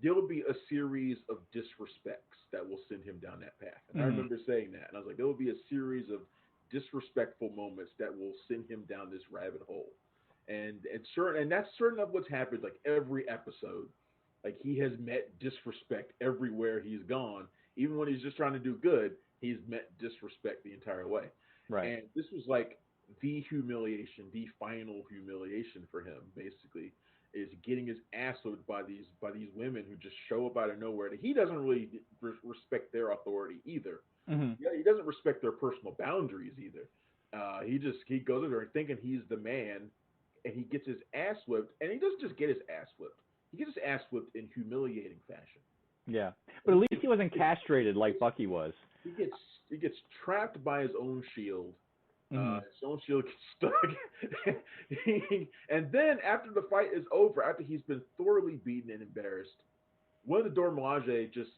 there will be a series of disrespects that will send him down that path. And I remember saying that, and I was like, there will be a series of disrespectful moments that will send him down this rabbit hole. And that's certain of what's happened. Like every episode, like he has met disrespect everywhere he's gone. Even when he's just trying to do good, he's met disrespect the entire way. Right. And this was like the humiliation, the final humiliation for him. Basically, is getting his ass whipped by these women who just show up out of nowhere. He doesn't really respect their authority either. Mm-hmm. Yeah, he doesn't respect their personal boundaries either. He goes over there and thinking he's the man. And he gets his ass whipped, and he doesn't just get his ass whipped. He gets his ass whipped in humiliating fashion. Yeah, but at least he wasn't castrated like Bucky was. He gets trapped by his own shield, Stone Shield gets stuck. And then after the fight is over, after he's been thoroughly beaten and embarrassed, one of the Dora Milaje just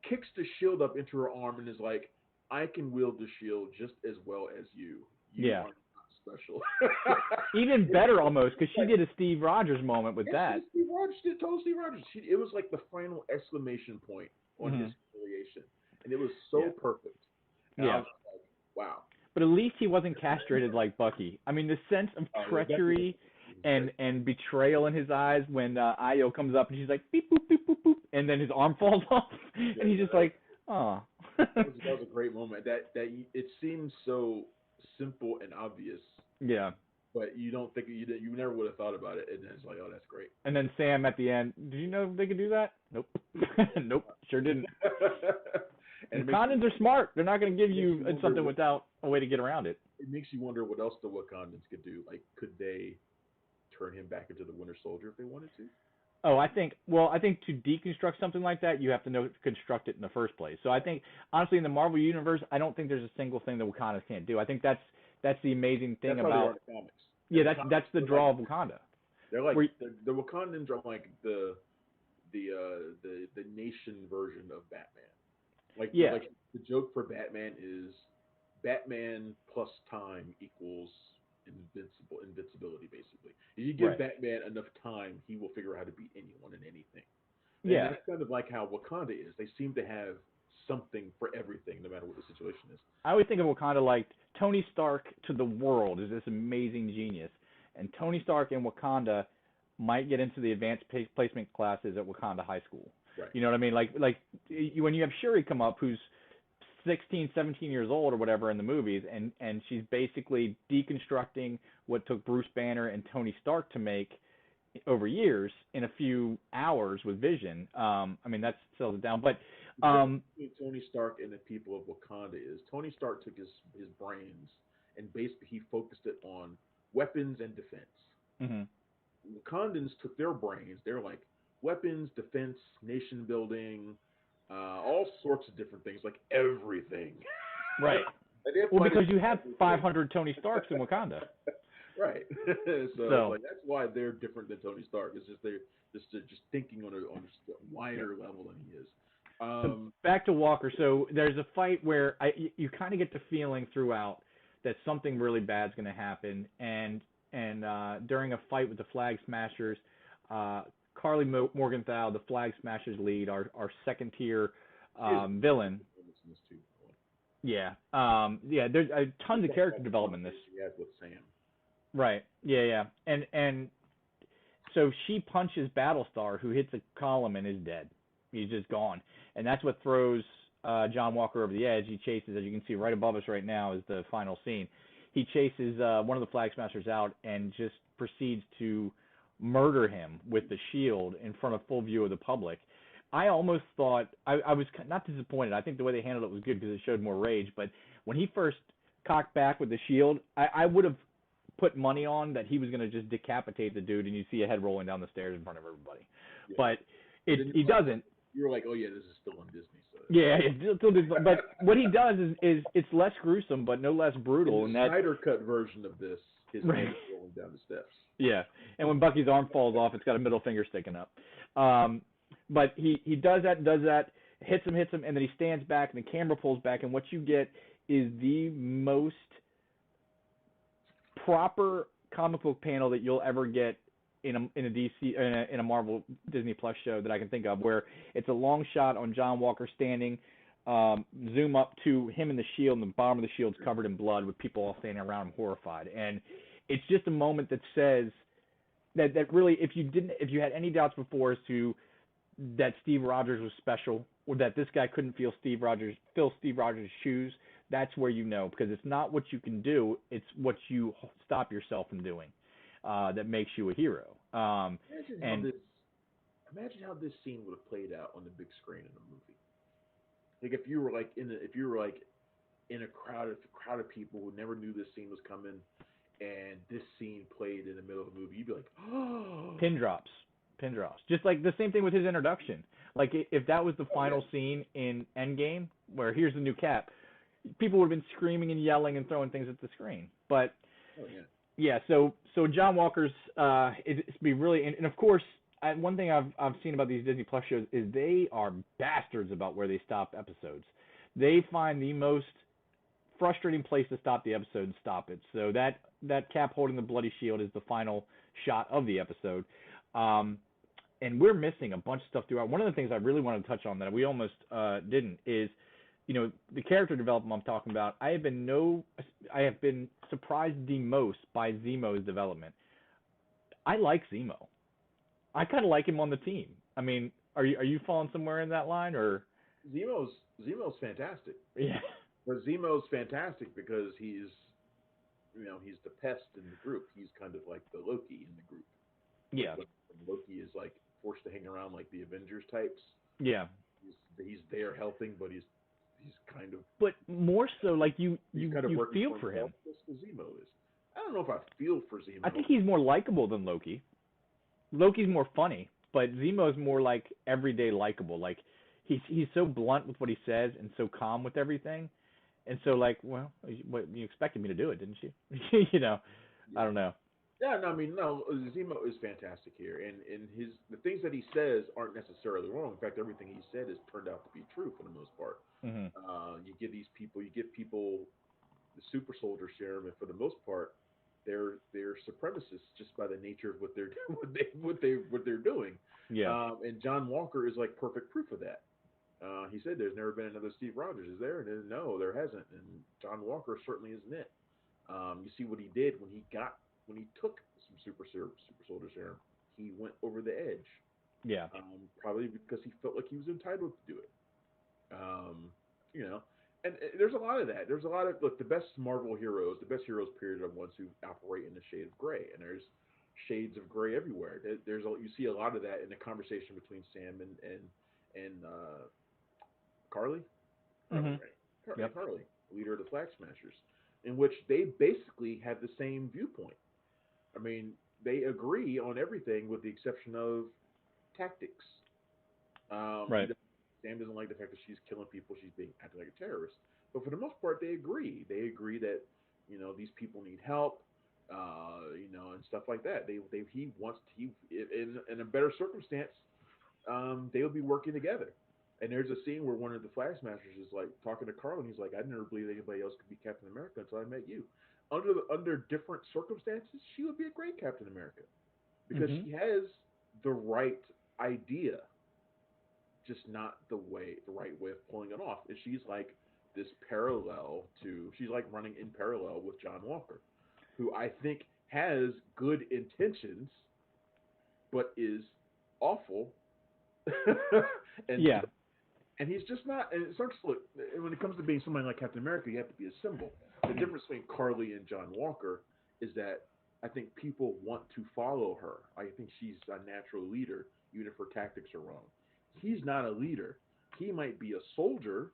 kicks the shield up into her arm and is like, I can wield the shield just as well as you. You are not special. Even better almost, because she did a Steve Rogers moment with that. Steve Rogers did total Steve Rogers. It was like the final exclamation point on his humiliation. And it was so perfect. And I was like, wow. But at least he wasn't castrated like Bucky. I mean, the sense of treachery and betrayal in his eyes when Io comes up and she's like, beep, boop, beep, boop, boop, and then his arm falls off. And he's just like, oh. that was a great moment. That it seems so simple and obvious. Yeah. But you don't think you never would have thought about it, and then it's like, oh, that's great. And then Sam at the end, did you know they could do that? Nope. Nope, sure didn't. And Wakandans are smart. They're not going to give you something without a way to get around it. It makes you wonder what else the Wakandans could do. Like, could they turn him back into the Winter Soldier if they wanted to? Oh, I think to deconstruct something like that, you have to know to construct it in the first place. So I think, honestly, in the Marvel Universe, I don't think there's a single thing that Wakanda can't do. I think that's the amazing thing about comics. Yeah, that's the draw of Wakanda. They're like the Wakandans are like the nation version of Batman. Like the joke for Batman is Batman plus time equals invincibility, basically. If you give Batman enough time, he will figure out how to beat anyone and anything. And that's kind of like how Wakanda is. They seem to have something for everything, no matter what the situation is. I always think of Wakanda like Tony Stark to the world is this amazing genius, and Tony Stark and Wakanda might get into the advanced placement classes at Wakanda High School. Right. You know what I mean? Like when you have Shuri come up, who's 16, 17 years old or whatever in the movies, and she's basically deconstructing what took Bruce Banner and Tony Stark to make over years in a few hours with Vision. I mean, that sells it down. But Tony Stark and the people of Wakanda is Tony Stark took his brains and basically he focused it on weapons and defense. Mm-hmm. Wakandans took their brains. They're like weapons, defense, nation building, all sorts of different things, like everything. Right. Well, because you have 500 Tony Starks in Wakanda. Right. so like, that's why they're different than Tony Stark. It's just they're just thinking on a wider level than he is. So back to Walker. So there's a fight where you kind of get the feeling throughout that something really bad's going to happen, and during a fight with the Flag Smashers, Carly Morgenthau, the Flag Smashers lead, our second tier villain. Yeah. There's tons of character development in this. She has with Sam. Right. Yeah. And so she punches Battlestar, who hits a column and is dead. He's just gone. And that's what throws John Walker over the edge. He chases, as you can see right above us right now is the final scene. He chases one of the Flag Smashers out and just proceeds to murder him with the shield in front of full view of the public. I almost thought, I was not disappointed. I think the way they handled it was good because it showed more rage. But when he first cocked back with the shield, I would have put money on that he was going to just decapitate the dude and you see a head rolling down the stairs in front of everybody. Yeah. But he doesn't. You were like, oh yeah, this is still on Disney. So. Yeah, it's still Disney. But what he does is it's less gruesome but no less brutal. In the Snyder cut version of this, his head is rolling down the steps. Yeah, and when Bucky's arm falls off, it's got a middle finger sticking up. But he does that, hits him, and then he stands back, and the camera pulls back, and what you get is the most proper comic book panel that you'll ever get in a DC in a Marvel Disney Plus show that I can think of, where it's a long shot on John Walker standing, zoom up to him in the shield, and the bottom of the shield's covered in blood with people all standing around him horrified, and it's just a moment that says that really, if you had any doubts before as to that Steve Rogers was special, or that this guy couldn't fill Steve Rogers' shoes, that's where you know, because it's not what you can do, it's what you stop yourself from doing that makes you a hero. Imagine how this scene would have played out on the big screen in a movie. Like if you were in a crowd of people who never knew this scene was coming, and this scene played in the middle of the movie, you'd be like, oh. Pin drops. Just like the same thing with his introduction. Like if that was the final scene in Endgame, where here's the new Cap, people would have been screaming and yelling and throwing things at the screen. But Oh yeah. yeah, so John Walker's it's be really and of course one thing I've seen about these Disney Plus shows is they are bastards about where they stop episodes. They find the most frustrating place to stop the episode and stop it. So that Cap holding the bloody shield is the final shot of the episode. And we're missing a bunch of stuff throughout. One of the things I really wanted to touch on that we almost didn't is, the character development I'm talking about. I have been surprised the most by Zemo's development. I like Zemo. I kind of like him on the team. I mean, are you falling somewhere in that line or? Zemo's fantastic. Yeah. But Zemo's fantastic because he's the pest in the group. He's kind of like the Loki in the group. Yeah. When Loki is like forced to hang around like the Avengers types. Yeah. He's there helping, but he's kind of. But more so, like you kind of feel for him. Zemo is. I don't know if I feel for Zemo. I think he's more likable than Loki. Loki's more funny, but Zemo's more like everyday likable. Like he's so blunt with what he says and so calm with everything. And so, like, well, you expected me to do it, didn't you? I don't know. Yeah, no, I mean, no, Zemo is fantastic here, and the things that he says aren't necessarily wrong. In fact, everything he said has turned out to be true for the most part. Mm-hmm. You give people the super soldier serum, and for the most part, they're supremacists just by the nature of what they're doing. Yeah. And John Walker is like perfect proof of that. He said there's never been another Steve Rogers, is there? And no, there hasn't. And John Walker certainly isn't it. You see what he did when he took some super soldier serum. He went over the edge. Yeah. Probably because he felt like he was entitled to do it. And there's a lot of that. There's a lot of the best Marvel heroes, the best heroes period are ones who operate in the shade of gray, and there's shades of gray everywhere. You see a lot of that in the conversation between Sam and Carly. Mm-hmm. Carly, leader of the Flag Smashers, in which they basically have the same viewpoint. I mean, they agree on everything with the exception of tactics. Right. Sam doesn't like the fact that she's killing people. She's being acting like a terrorist. But for the most part, they agree. They agree that these people need help. And stuff like that. He wants in a better circumstance. They will be working together. And there's a scene where one of the Flag Smashers is like talking to Carl, and he's like, "I never believed anybody else could be Captain America until I met you." Under different circumstances, she would be a great Captain America because she has the right idea, just not the right way of pulling it off. And she's like this she's like running in parallel with John Walker, who I think has good intentions, but is awful. And yeah. And he's just not. And it starts to look, when it comes to being somebody like Captain America, you have to be a symbol. The difference between Carly and John Walker is that I think people want to follow her. I think she's a natural leader, even if her tactics are wrong. He's not a leader. He might be a soldier.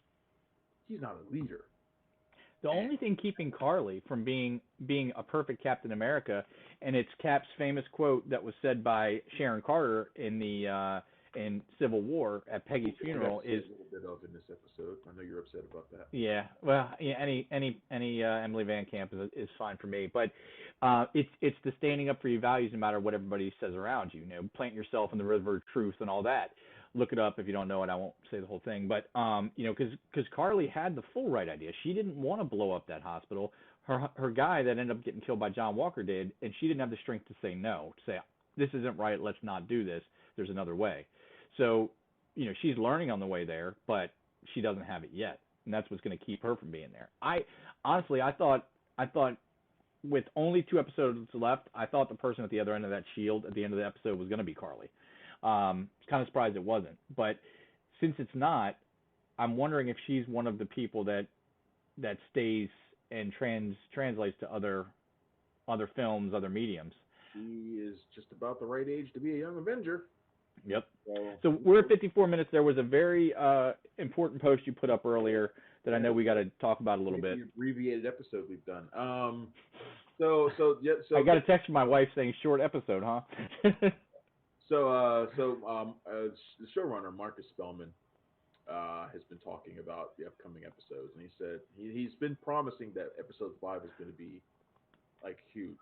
He's not a leader. The only thing keeping Carly from being a perfect Captain America, and it's Cap's famous quote that was said by Sharon Carter in Civil War at Peggy's funeral is a little bit of in this episode. I know you're upset about that. Yeah, well, yeah, any Emily Van Camp is fine for me, but it's the standing up for your values no matter what everybody says around you. Plant yourself in the river of truth and all that. Look it up if you don't know it. I won't say the whole thing, but because Carly had the full right idea. She didn't want to blow up that hospital. Her guy that ended up getting killed by John Walker did, and she didn't have the strength to say no. To say this isn't right. Let's not do this. There's another way. So, she's learning on the way there, but she doesn't have it yet, and that's what's going to keep her from being there. I thought with only 2 episodes left, I thought the person at the other end of that shield at the end of the episode was going to be Carly. Kind of surprised it wasn't, but since it's not, I'm wondering if she's one of the people that stays and translates to other films, other mediums. She is just about the right age to be a young Avenger. Yep. So we're at 54 minutes. There was a very important post you put up earlier that I know we got to talk about a little bit. The abbreviated episode we've done. So I got a text from my wife saying short episode, huh? The showrunner Marcus Spellman has been talking about the upcoming episodes, and he said he's been promising that episode 5 is going to be like huge,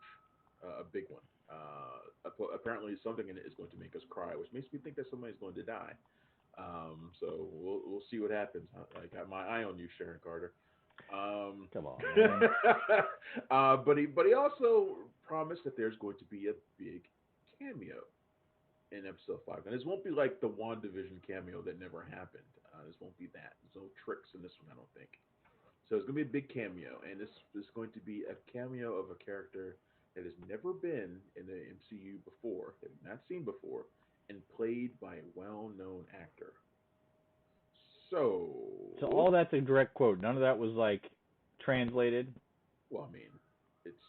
a big one. Apparently, something in it is going to make us cry, which makes me think that somebody's going to die. So we'll see what happens. I got my eye on you, Sharon Carter. Come on, man. But he also promised that there's going to be a big cameo in episode 5, and this won't be like the WandaVision cameo that never happened. This won't be that. There's no tricks in this one, I don't think. So it's going to be a big cameo, and this is going to be a cameo of a character that has never been in the MCU before, that we've not seen before, and played by a well-known actor. So all that's a direct quote. None of that was like translated. Well, I mean, it's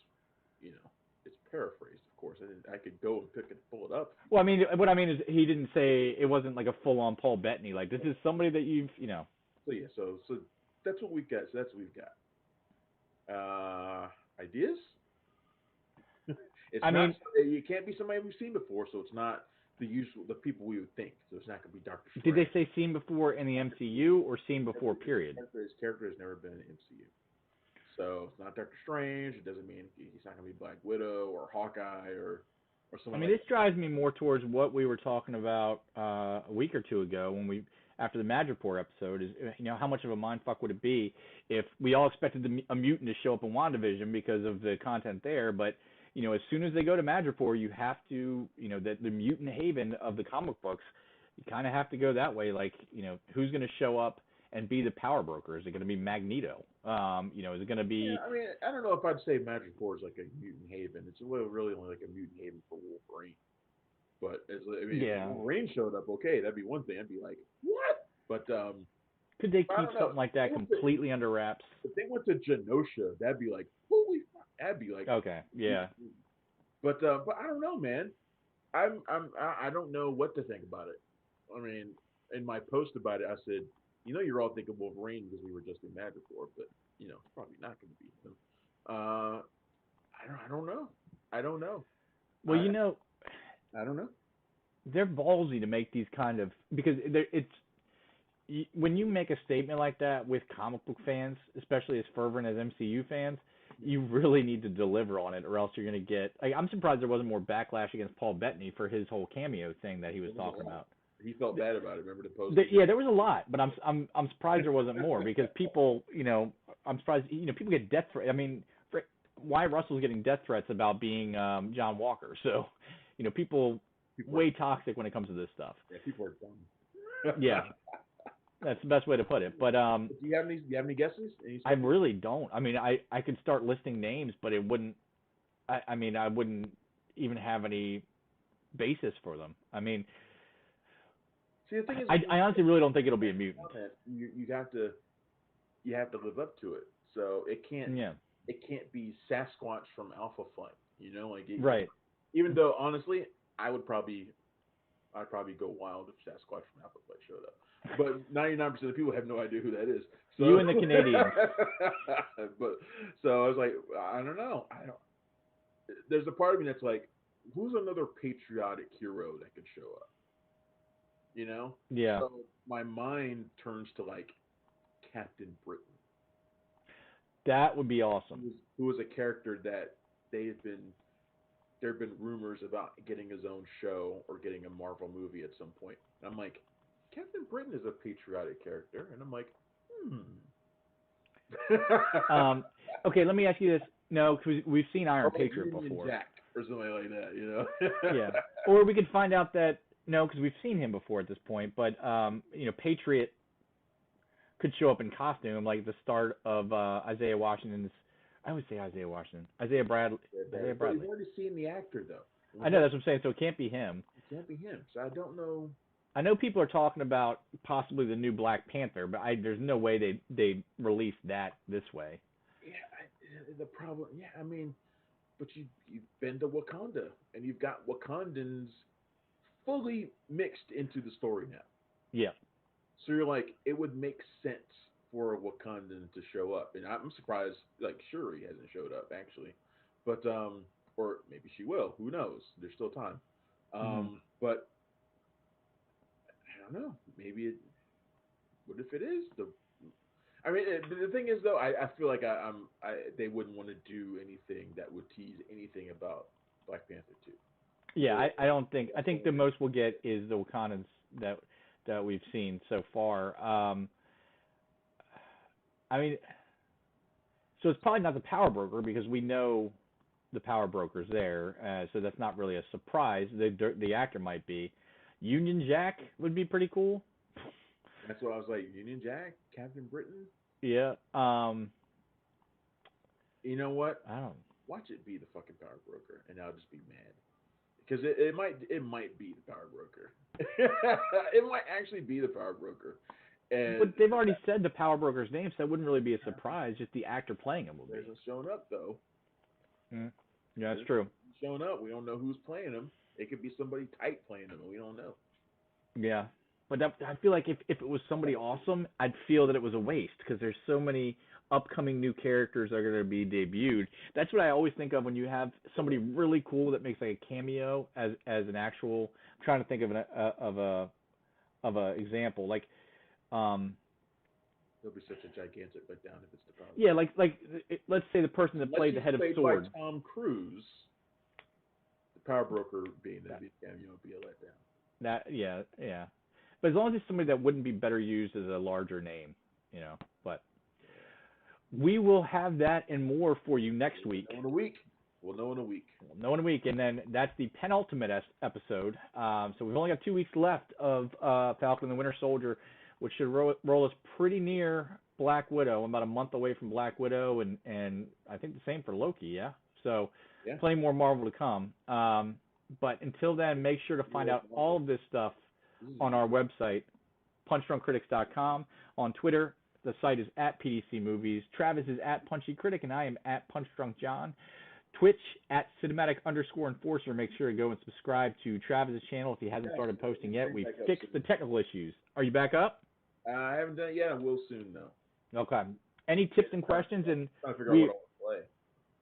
it's paraphrased, of course. I could go and pick and pull it up. Well, I mean, what I mean is he didn't say it wasn't like a full-on Paul Bettany. Like this is somebody that you've. So yeah, so that's what we've got. So that's what we've got. Ideas? It can't be somebody we've seen before, so it's not the people we would think. So it's not going to be Doctor Strange. Did they say seen before in the MCU or seen before? Period. His character has never been in the MCU, so it's not Doctor Strange. It doesn't mean he's not going to be Black Widow or Hawkeye or something. I mean, this drives me more towards what we were talking about a week or two ago when after the Madripoor episode, is how much of a mindfuck would it be if we all expected a mutant to show up in WandaVision because of the content there, but as soon as they go to Madripoor, you have to, the mutant haven of the comic books, you kind of have to go that way. Like, who's going to show up and be the power broker? Is it going to be Magneto? Is it going to be? Yeah, I mean, I don't know if I'd say Madripoor is like a mutant haven. It's really only like a mutant haven for Wolverine. But if Wolverine showed up, okay, that'd be one thing. I'd be like, what? But could they keep something like that completely under wraps? If they went to Genosha, that'd be like, holy fuck. That'd be like, okay, yeah. But I don't know, man. I don't know what to think about it. I mean, in my post about it, I said, you're all thinking Wolverine because we were just in Madripoor, but it's probably not going to be him. I don't know. I don't know. Well, I don't know. They're ballsy to make these kind of because when you make a statement like that with comic book fans, especially as fervent as MCU fans, you really need to deliver on it, or else you're going to get. I'm surprised there wasn't more backlash against Paul Bettany for his whole cameo thing that he was talking about. He felt bad about it. Remember the post? Yeah, there was a lot, but I'm surprised there wasn't more because people, I'm surprised. People get death threats. I mean, Wyatt Russell's getting death threats about being John Walker. So, people way toxic when it comes to this stuff. Yeah, people are dumb. Yeah. That's the best way to put it. But do you have any guesses? I really don't. I mean, I could start listing names, but it wouldn't. I mean, I wouldn't even have any basis for them. I mean, see, the thing is, I honestly really don't think it'll be a mutant. You have to live up to it. So it can't. Yeah. It can't be Sasquatch from Alpha Flight. Right. Even though honestly, I'd probably go wild if Sasquatch from Alpha Flight showed up. But 99% of people have no idea who that is. So, you and the Canadians. But so I was like, I don't know. There's a part of me that's like, who's another patriotic hero that could show up? Yeah. So my mind turns to like Captain Britain. That would be awesome. Who was a character that there have been rumors about getting his own show or getting a Marvel movie at some point. And I'm like, Captain Britain is a patriotic character, and I'm like, Okay, let me ask you this. No, because we've seen Iron Patriot before. Jack or something like that, Yeah. Or we could find out that no, because we've seen him before at this point. But Patriot could show up in costume, like the start of Isaiah Washington's. I would say Isaiah Washington. Isaiah Bradley. Isaiah Bradley. We've already seen the actor though. I know, that's what I'm saying. So it can't be him. It can't be him. So I don't know. I know people are talking about possibly the new Black Panther, but there's no way they released that this way. Yeah, the problem. Yeah, I mean, but you've been to Wakanda and you've got Wakandans fully mixed into the story now. Yeah. So you're like, it would make sense for a Wakandan to show up, and I'm surprised. Like, Shuri hasn't showed up actually, but or maybe she will. Who knows? There's still time. But I don't know. Maybe what if it is the? I mean, the thing is though, I feel like they wouldn't want to do anything that would tease anything about Black Panther 2. Yeah, I don't think. I think the most we'll get is the Wakandans that we've seen so far. I mean, so it's probably not the Power Broker because we know the Power Broker's there, so that's not really a surprise. The actor might be. Union Jack would be pretty cool. That's what I was like. Union Jack, Captain Britain. Yeah. You know what? I don't. Watch it be the fucking Power Broker, and I'll just be mad because it might be the Power Broker. It might actually be the Power Broker. And but they've already said the Power Broker's name, so that wouldn't really be a surprise. Just the actor playing him will be. He hasn't shown up though. Yeah, that's true. Showing up, we don't know who's playing him. It could be somebody tight playing him, and we don't know. Yeah, but I feel like if it was somebody awesome, I'd feel that it was a waste because there's so many upcoming new characters that are going to be debuted. That's what I always think of when you have somebody really cool that makes like a cameo as an actual. I'm trying to think of a example like. It'll be such a gigantic letdown if it's the Power. Yeah, let's say the person that played the head of Sword. By Tom Cruise. The Power Broker being that cameo would be a letdown. Yeah. But as long as it's somebody that wouldn't be better used as a larger name, But we will have that and more for you next week. We'll know in a week. And then that's the penultimate episode. So we've only got 2 weeks left of Falcon and the Winter Soldier, which should roll us pretty near Black Widow. I'm about a month away from Black Widow, and I think the same for Loki, yeah? So plenty more Marvel to come. But until then, make sure to find out all of this stuff on our website, punchdrunkcritics.com. On Twitter, the site is @PDCmovies. Travis is @PunchyCritic, and I am @PunchDrunkJohn. Twitch @cinematic_enforcer. Make sure to go and subscribe to Travis's channel if he hasn't started posting yet. We fixed the technical issues. Are you back up? I haven't done it yet. I will soon, though. Okay. Any tips and questions? And trying to figure out what I want to play.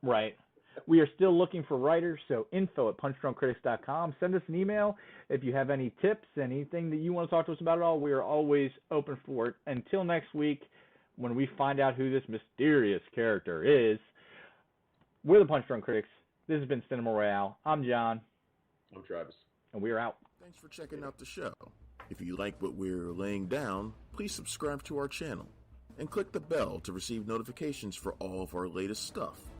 Right. We are still looking for writers, so info@punchdrunkcritics.com. Send us an email if you have any tips, anything that you want to talk to us about at all. We are always open for it. Until next week, when we find out who this mysterious character is, we're the Punch Drunk Critics. This has been Cinema Royale. I'm John. I'm Travis. And we are out. Thanks for checking out the show. If you like what we're laying down, please subscribe to our channel and click the bell to receive notifications for all of our latest stuff.